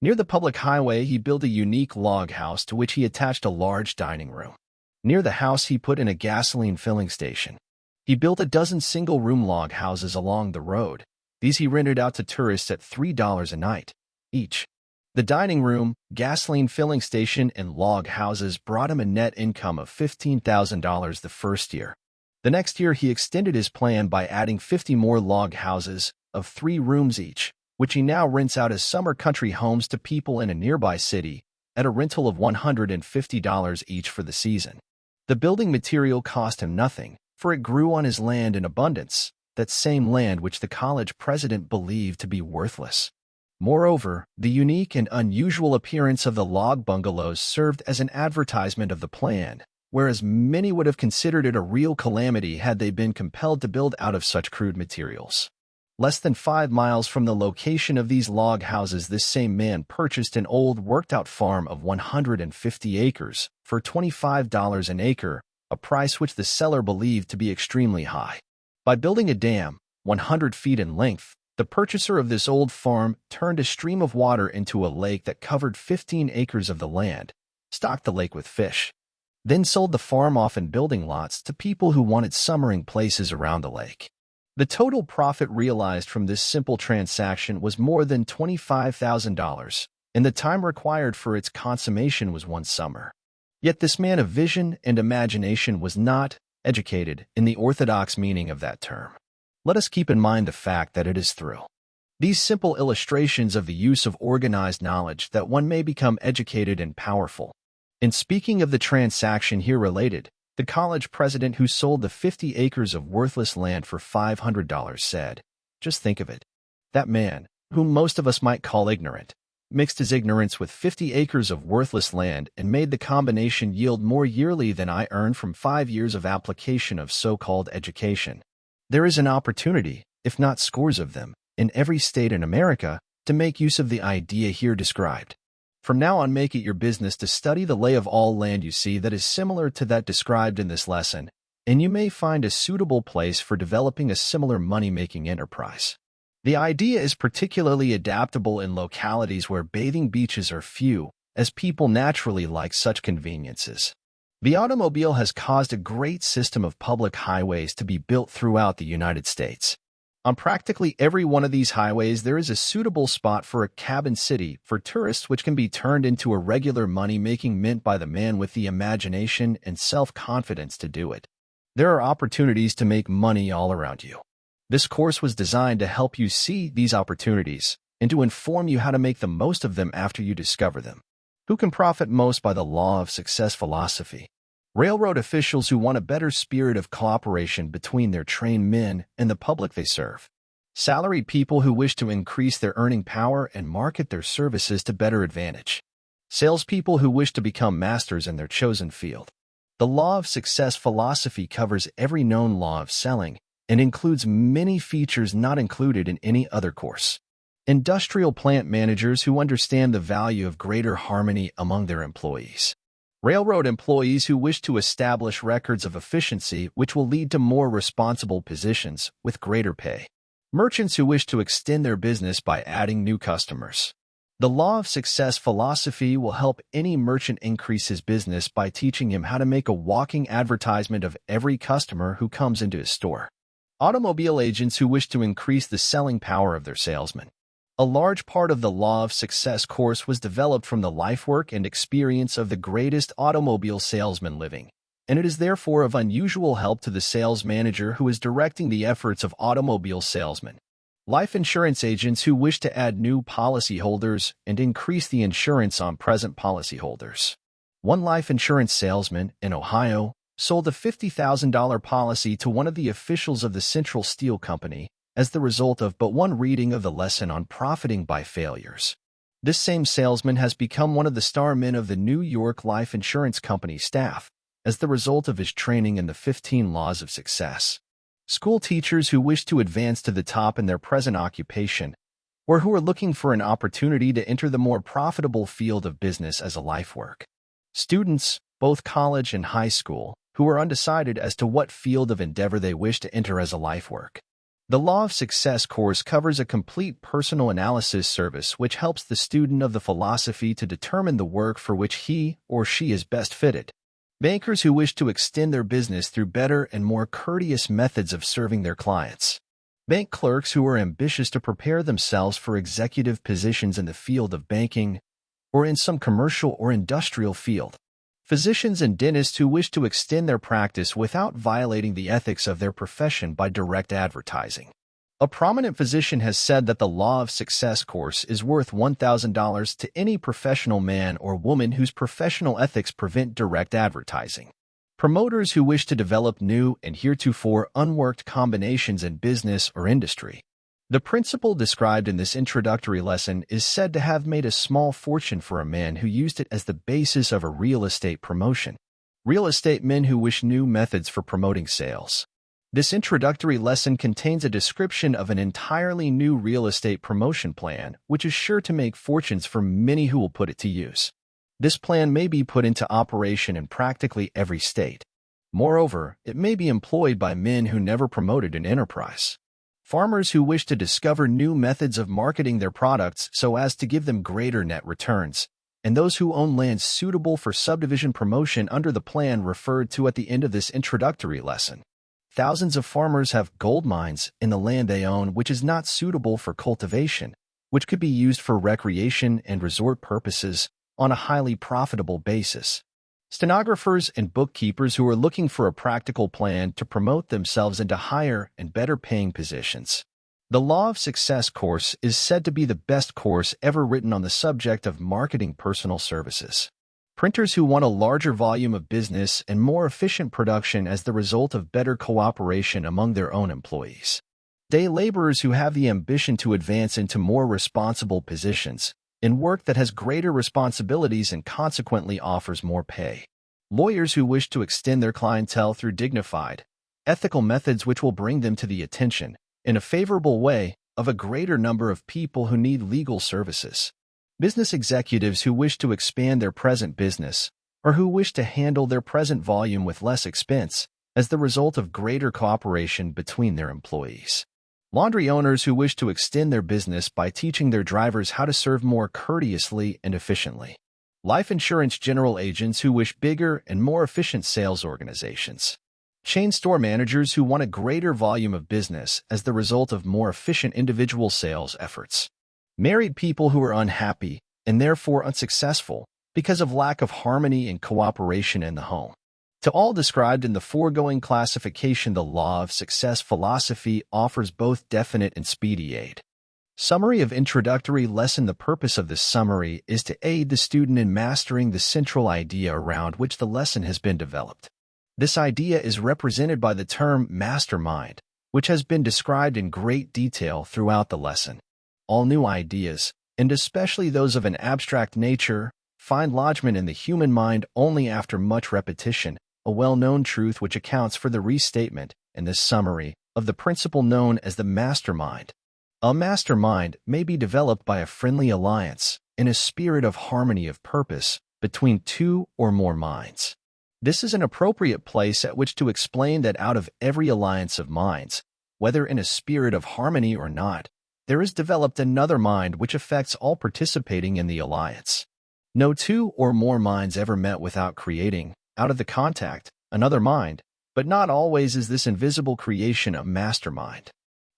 Near the public highway, he built a unique log house to which he attached a large dining room. Near the house, he put in a gasoline filling station. He built a dozen single-room log houses along the road. These he rented out to tourists at $3 a night each. The dining room, gasoline filling station, and log houses brought him a net income of $15,000 the first year. The next year, he extended his plan by adding 50 more log houses of 3 rooms each, which he now rents out as summer country homes to people in a nearby city, at a rental of $150 each for the season. The building material cost him nothing, for it grew on his land in abundance, that same land which the college president believed to be worthless. Moreover, the unique and unusual appearance of the log bungalows served as an advertisement of the plan, whereas many would have considered it a real calamity had they been compelled to build out of such crude materials. Less than 5 miles from the location of these log houses, this same man purchased an old, worked-out farm of 150 acres for $25 an acre, a price which the seller believed to be extremely high. By building a dam, 100 feet in length, the purchaser of this old farm turned a stream of water into a lake that covered 15 acres of the land, stocked the lake with fish, then sold the farm off in building lots to people who wanted summering places around the lake. The total profit realized from this simple transaction was more than $25,000, and the time required for its consummation was 1 summer. Yet this man of vision and imagination was not educated in the orthodox meaning of that term. Let us keep in mind the fact that it is through these simple illustrations of the use of organized knowledge that one may become educated and powerful. In speaking of the transaction here related, the college president who sold the 50 acres of worthless land for $500 said, "Just think of it. That man, whom most of us might call ignorant, mixed his ignorance with 50 acres of worthless land and made the combination yield more yearly than I earned from 5 years of application of so-called education." There is an opportunity, if not scores of them, in every state in America to make use of the idea here described. From now on, make it your business to study the lay of all land you see that is similar to that described in this lesson, and you may find a suitable place for developing a similar money-making enterprise. The idea is particularly adaptable in localities where bathing beaches are few, as people naturally like such conveniences. The automobile has caused a great system of public highways to be built throughout the United States. On practically every one of these highways, there is a suitable spot for a cabin city for tourists which can be turned into a regular money-making mint by the man with the imagination and self-confidence to do it. There are opportunities to make money all around you. This course was designed to help you see these opportunities and to inform you how to make the most of them after you discover them. Who can profit most by the law of success philosophy? Railroad officials who want a better spirit of cooperation between their trained men and the public they serve. Salaried people who wish to increase their earning power and market their services to better advantage. Salespeople who wish to become masters in their chosen field. The law of success philosophy covers every known law of selling and includes many features not included in any other course. Industrial plant managers who understand the value of greater harmony among their employees. Railroad employees who wish to establish records of efficiency which will lead to more responsible positions with greater pay. Merchants who wish to extend their business by adding new customers. The law of success philosophy will help any merchant increase his business by teaching him how to make a walking advertisement of every customer who comes into his store. Automobile agents who wish to increase the selling power of their salesmen. A large part of the Law of Success course was developed from the life work and experience of the greatest automobile salesman living, and it is therefore of unusual help to the sales manager who is directing the efforts of automobile salesmen. Life insurance agents who wish to add new policyholders and increase the insurance on present policyholders. One life insurance salesman in Ohio sold a $50,000 policy to one of the officials of the Central Steel Company as the result of but one reading of the lesson on profiting by failures. This same salesman has become one of the star men of the New York Life Insurance Company staff as the result of his training in the 15 Laws of Success. School teachers who wish to advance to the top in their present occupation, or who are looking for an opportunity to enter the more profitable field of business as a life work. Students, both college and high school, who are undecided as to what field of endeavor they wish to enter as a life work. The Law of Success course covers a complete personal analysis service which helps the student of the philosophy to determine the work for which he or she is best fitted. Bankers who wish to extend their business through better and more courteous methods of serving their clients. Bank clerks who are ambitious to prepare themselves for executive positions in the field of banking or in some commercial or industrial field. Physicians and dentists who wish to extend their practice without violating the ethics of their profession by direct advertising. A prominent physician has said that the Law of Success course is worth $1,000 to any professional man or woman whose professional ethics prevent direct advertising. Promoters who wish to develop new and heretofore unworked combinations in business or industry. The principle described in this introductory lesson is said to have made a small fortune for a man who used it as the basis of a real estate promotion. Real estate men who wish new methods for promoting sales. This introductory lesson contains a description of an entirely new real estate promotion plan, which is sure to make fortunes for many who will put it to use. This plan may be put into operation in practically every state. Moreover, it may be employed by men who never promoted an enterprise. Farmers who wish to discover new methods of marketing their products so as to give them greater net returns, and those who own land suitable for subdivision promotion under the plan referred to at the end of this introductory lesson. Thousands of farmers have gold mines in the land they own which is not suitable for cultivation, which could be used for recreation and resort purposes on a highly profitable basis. Stenographers and bookkeepers who are looking for a practical plan to promote themselves into higher and better paying positions. The Law of Success course is said to be the best course ever written on the subject of marketing personal services. Printers who want a larger volume of business and more efficient production as the result of better cooperation among their own employees. Day laborers who have the ambition to advance into more responsible positions in work that has greater responsibilities and consequently offers more pay. Lawyers who wish to extend their clientele through dignified, ethical methods which will bring them to the attention, in a favorable way, of a greater number of people who need legal services. Business executives who wish to expand their present business, or who wish to handle their present volume with less expense, as the result of greater cooperation between their employees. Laundry owners who wish to extend their business by teaching their drivers how to serve more courteously and efficiently. Life insurance general agents who wish bigger and more efficient sales organizations. Chain store managers who want a greater volume of business as the result of more efficient individual sales efforts. Married people who are unhappy and therefore unsuccessful because of lack of harmony and cooperation in the home. To all described in the foregoing classification, the Law of Success philosophy offers both definite and speedy aid. Summary of introductory lesson. The purpose of this summary is to aid the student in mastering the central idea around which the lesson has been developed. This idea is represented by the term mastermind, which has been described in great detail throughout the lesson. All new ideas, and especially those of an abstract nature, find lodgment in the human mind only after much repetition, a well-known truth which accounts for the restatement, in this summary, of the principle known as the mastermind. A mastermind may be developed by a friendly alliance, in a spirit of harmony of purpose, between two or more minds. This is an appropriate place at which to explain that out of every alliance of minds, whether in a spirit of harmony or not, there is developed another mind which affects all participating in the alliance. No two or more minds ever met without creating, out of the contact, another mind, but not always is this invisible creation a mastermind.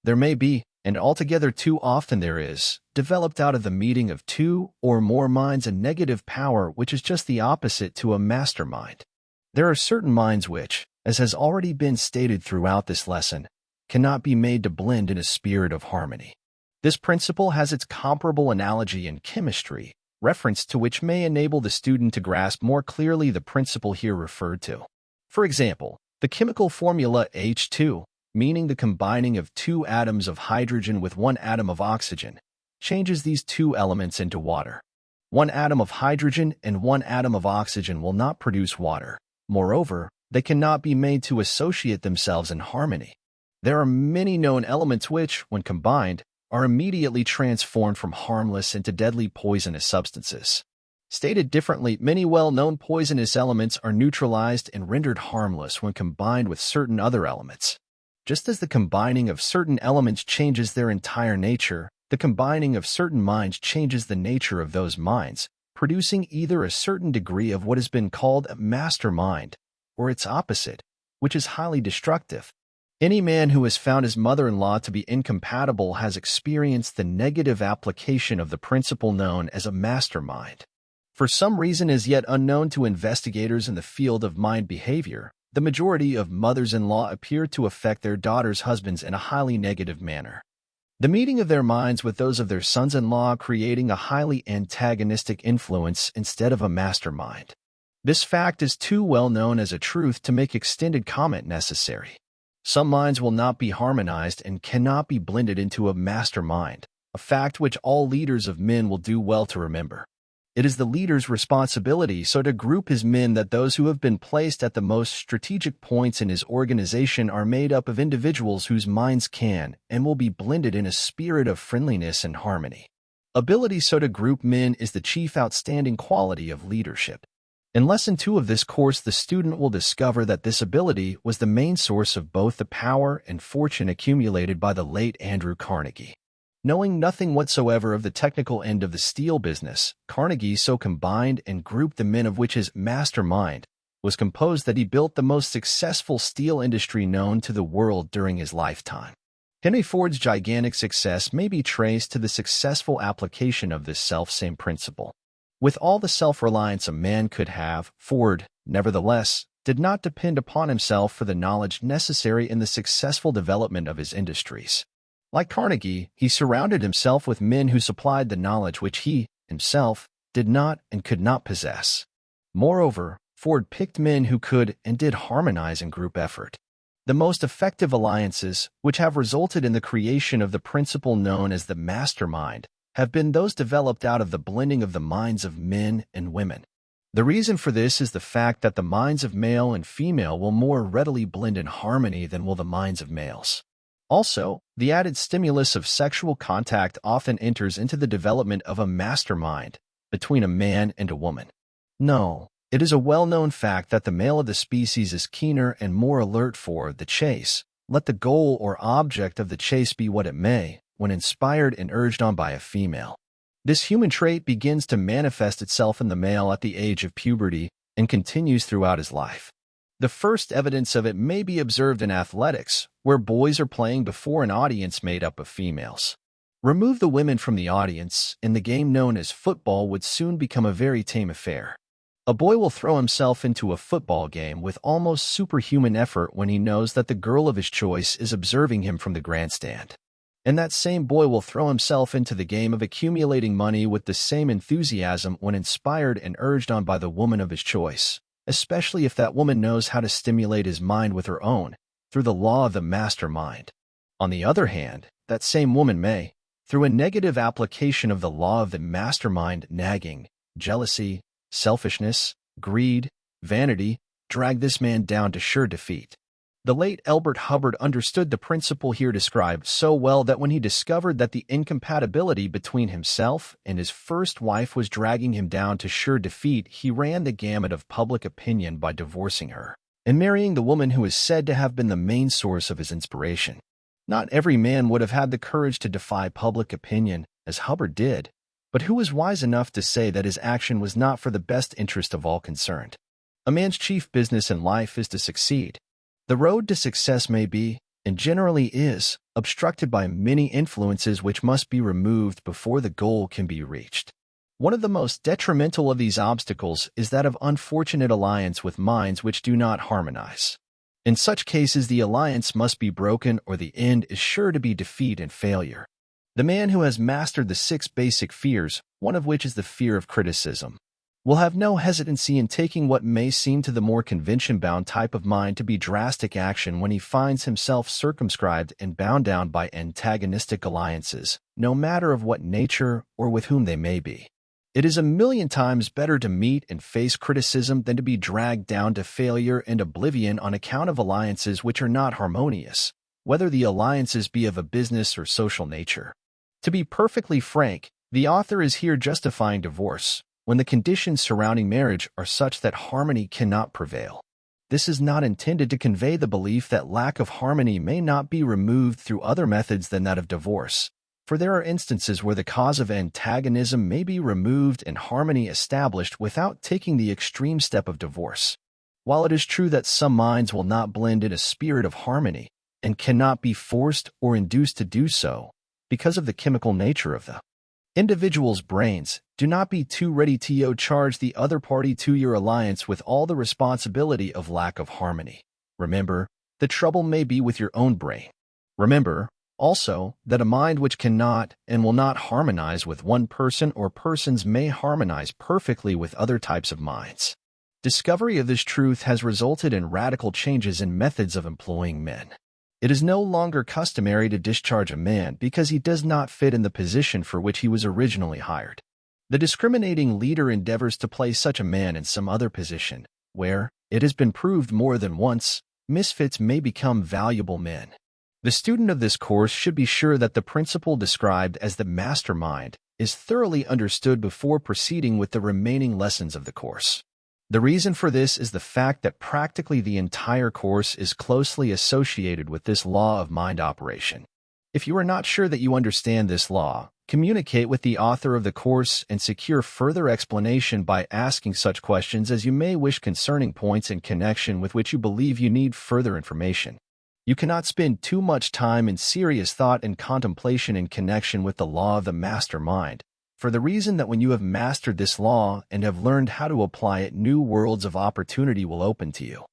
There may be, and altogether too often there is, developed out of the meeting of two or more minds a negative power which is just the opposite to a mastermind. There are certain minds which, as has already been stated throughout this lesson, cannot be made to blend in a spirit of harmony. This principle has its comparable analogy in chemistry, reference to which may enable the student to grasp more clearly the principle here referred to. For example, the chemical formula H2, meaning the combining of two atoms of hydrogen with one atom of oxygen, changes these two elements into water. One atom of hydrogen and one atom of oxygen will not produce water. Moreover, they cannot be made to associate themselves in harmony. There are many known elements which, when combined, are immediately transformed from harmless into deadly poisonous substances. Stated differently, many well-known poisonous elements are neutralized and rendered harmless when combined with certain other elements. Just as the combining of certain elements changes their entire nature, the combining of certain minds changes the nature of those minds, producing either a certain degree of what has been called a mastermind, or its opposite, which is highly destructive. Any man who has found his mother-in-law to be incompatible has experienced the negative application of the principle known as a mastermind. For some reason as yet unknown to investigators in the field of mind behavior, the majority of mothers-in-law appear to affect their daughters' husbands in a highly negative manner. The meeting of their minds with those of their sons-in-law creating a highly antagonistic influence instead of a mastermind. This fact is too well known as a truth to make extended comment necessary. Some minds will not be harmonized and cannot be blended into a mastermind, a fact which all leaders of men will do well to remember. It is the leader's responsibility so to group his men that those who have been placed at the most strategic points in his organization are made up of individuals whose minds can and will be blended in a spirit of friendliness and harmony. Ability so to group men is the chief outstanding quality of leadership. In Lesson 2 of this course, the student will discover that this ability was the main source of both the power and fortune accumulated by the late Andrew Carnegie. Knowing nothing whatsoever of the technical end of the steel business, Carnegie so combined and grouped the men of which his mastermind was composed that he built the most successful steel industry known to the world during his lifetime. Henry Ford's gigantic success may be traced to the successful application of this self-same principle. With all the self-reliance a man could have, Ford, nevertheless, did not depend upon himself for the knowledge necessary in the successful development of his industries. Like Carnegie, he surrounded himself with men who supplied the knowledge which he, himself, did not and could not possess. Moreover, Ford picked men who could and did harmonize in group effort. The most effective alliances, which have resulted in the creation of the principle known as the mastermind, have been those developed out of the blending of the minds of men and women. The reason for this is the fact that the minds of male and female will more readily blend in harmony than will the minds of males. Also, the added stimulus of sexual contact often enters into the development of a mastermind between a man and a woman. No, it is a well-known fact that the male of the species is keener and more alert for the chase, let the goal or object of the chase be what it may, when inspired and urged on by a female. This human trait begins to manifest itself in the male at the age of puberty and continues throughout his life. The first evidence of it may be observed in athletics, where boys are playing before an audience made up of females. Remove the women from the audience, and the game known as football would soon become a very tame affair. A boy will throw himself into a football game with almost superhuman effort when he knows that the girl of his choice is observing him from the grandstand. And that same boy will throw himself into the game of accumulating money with the same enthusiasm when inspired and urged on by the woman of his choice, especially if that woman knows how to stimulate his mind with her own, through the law of the mastermind. On the other hand, that same woman may, through a negative application of the law of the mastermind, nagging, jealousy, selfishness, greed, vanity, drag this man down to sure defeat. The late Elbert Hubbard understood the principle here described so well that when he discovered that the incompatibility between himself and his first wife was dragging him down to sure defeat, he ran the gamut of public opinion by divorcing her and marrying the woman who is said to have been the main source of his inspiration. Not every man would have had the courage to defy public opinion, as Hubbard did, but who was wise enough to say that his action was not for the best interest of all concerned? A man's chief business in life is to succeed. The road to success may be, and generally is, obstructed by many influences which must be removed before the goal can be reached. One of the most detrimental of these obstacles is that of unfortunate alliance with minds which do not harmonize. In such cases, the alliance must be broken or the end is sure to be defeat and failure. The man who has mastered the 6 basic fears, one of which is the fear of criticism, will have no hesitancy in taking what may seem to the more convention-bound type of mind to be drastic action when he finds himself circumscribed and bound down by antagonistic alliances, no matter of what nature or with whom they may be. It is a million times better to meet and face criticism than to be dragged down to failure and oblivion on account of alliances which are not harmonious, whether the alliances be of a business or social nature. To be perfectly frank, the author is here justifying divorce, when the conditions surrounding marriage are such that harmony cannot prevail. This is not intended to convey the belief that lack of harmony may not be removed through other methods than that of divorce, for there are instances where the cause of antagonism may be removed and harmony established without taking the extreme step of divorce. While it is true that some minds will not blend in a spirit of harmony and cannot be forced or induced to do so because of the chemical nature of the individual's brains, do not be too ready to charge the other party to your alliance with all the responsibility of lack of harmony. Remember, the trouble may be with your own brain. Remember, Also, that a mind which cannot and will not harmonize with one person or persons may harmonize perfectly with other types of minds. Discovery of this truth has resulted in radical changes in methods of employing men. It is no longer customary to discharge a man because he does not fit in the position for which he was originally hired. The discriminating leader endeavors to place such a man in some other position, where, it has been proved more than once, misfits may become valuable men. The student of this course should be sure that the principle described as the mastermind is thoroughly understood before proceeding with the remaining lessons of the course. The reason for this is the fact that practically the entire course is closely associated with this law of mind operation. If you are not sure that you understand this law, communicate with the author of the course and secure further explanation by asking such questions as you may wish concerning points in connection with which you believe you need further information. You cannot spend too much time in serious thought and contemplation in connection with the law of the mastermind, for the reason that when you have mastered this law and have learned how to apply it, new worlds of opportunity will open to you.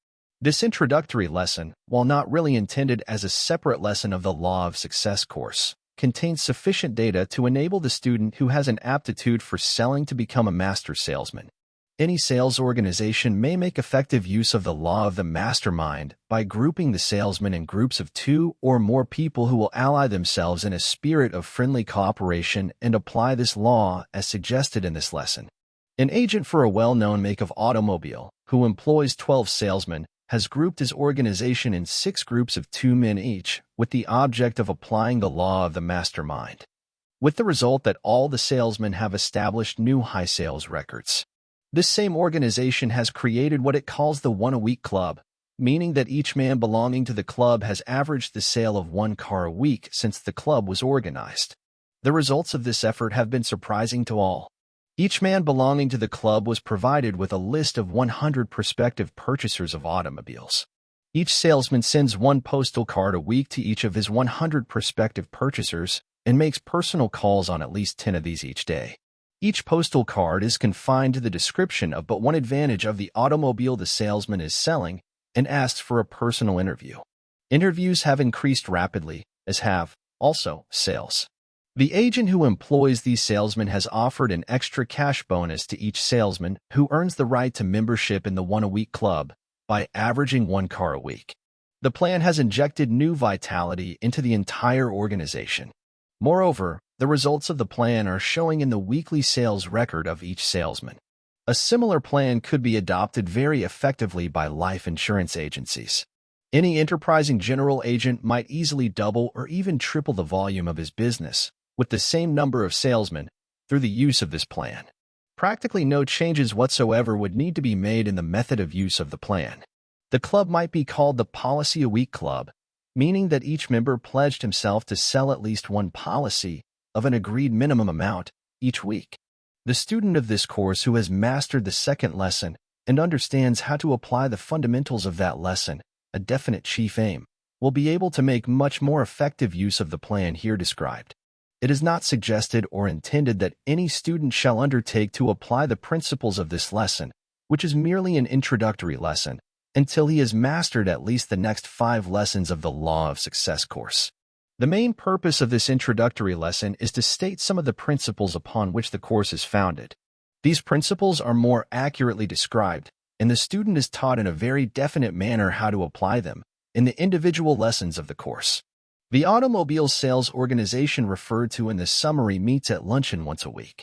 This introductory lesson, while not really intended as a separate lesson of the Law of Success course, contains sufficient data to enable the student who has an aptitude for selling to become a master salesman. Any sales organization may make effective use of the law of the mastermind by grouping the salesmen in groups of 2 or more people who will ally themselves in a spirit of friendly cooperation and apply this law as suggested in this lesson. An agent for a well-known make of automobile, who employs 12 salesmen, has grouped his organization in 6 groups of 2 men each, with the object of applying the law of the mastermind, with the result that all the salesmen have established new high sales records. This same organization has created what it calls the one-a-week club, meaning that each man belonging to the club has averaged the sale of 1 car a week since the club was organized. The results of this effort have been surprising to all. Each man belonging to the club was provided with a list of 100 prospective purchasers of automobiles. Each salesman sends 1 postal card a week to each of his 100 prospective purchasers and makes personal calls on at least 10 of these each day. Each postal card is confined to the description of but one advantage of the automobile the salesman is selling and asks for a personal interview. Interviews have increased rapidly, as have, also, sales. The agent who employs these salesmen has offered an extra cash bonus to each salesman who earns the right to membership in the one-a-week club by averaging 1 car a week. The plan has injected new vitality into the entire organization. Moreover, the results of the plan are showing in the weekly sales record of each salesman. A similar plan could be adopted very effectively by life insurance agencies. Any enterprising general agent might easily double or even triple the volume of his business with the same number of salesmen through the use of this plan. Practically no changes whatsoever would need to be made in the method of use of the plan. The club might be called the Policy a Week Club, meaning that each member pledged himself to sell at least 1 policy of an agreed minimum amount each week. The student of this course who has mastered the second lesson and understands how to apply the fundamentals of that lesson, a definite chief aim, will be able to make much more effective use of the plan here described. It is not suggested or intended that any student shall undertake to apply the principles of this lesson, which is merely an introductory lesson, until he has mastered at least the next 5 lessons of the Law of Success course. The main purpose of this introductory lesson is to state some of the principles upon which the course is founded. These principles are more accurately described, and the student is taught in a very definite manner how to apply them in the individual lessons of the course. The automobile sales organization referred to in this summary meets at luncheon once a week.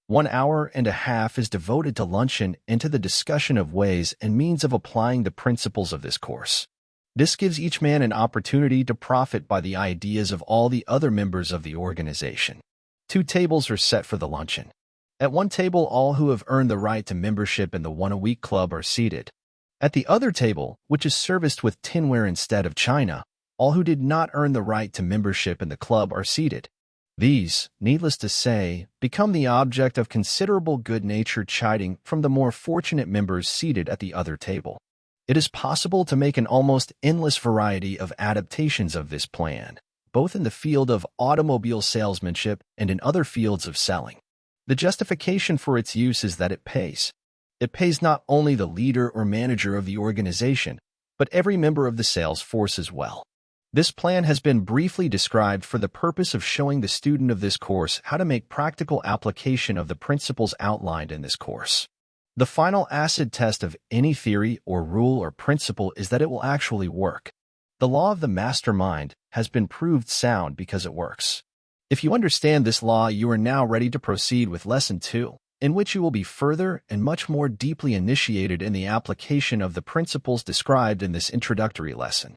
1 hour and a half is devoted to luncheon and to the discussion of ways and means of applying the principles of this course. This gives each man an opportunity to profit by the ideas of all the other members of the organization. 2 tables are set for the luncheon. At one table, all who have earned the right to membership in the one-a-week club are seated. At the other table, which is serviced with tinware instead of china, all who did not earn the right to membership in the club are seated. These, needless to say, become the object of considerable good-natured chiding from the more fortunate members seated at the other table. It is possible to make an almost endless variety of adaptations of this plan, both in the field of automobile salesmanship and in other fields of selling. The justification for its use is that it pays. It pays not only the leader or manager of the organization, but every member of the sales force as well. This plan has been briefly described for the purpose of showing the student of this course how to make practical application of the principles outlined in this course. The final acid test of any theory or rule or principle is that it will actually work. The law of the mastermind has been proved sound because it works. If you understand this law, you are now ready to proceed with Lesson 2, in which you will be further and much more deeply initiated in the application of the principles described in this introductory lesson.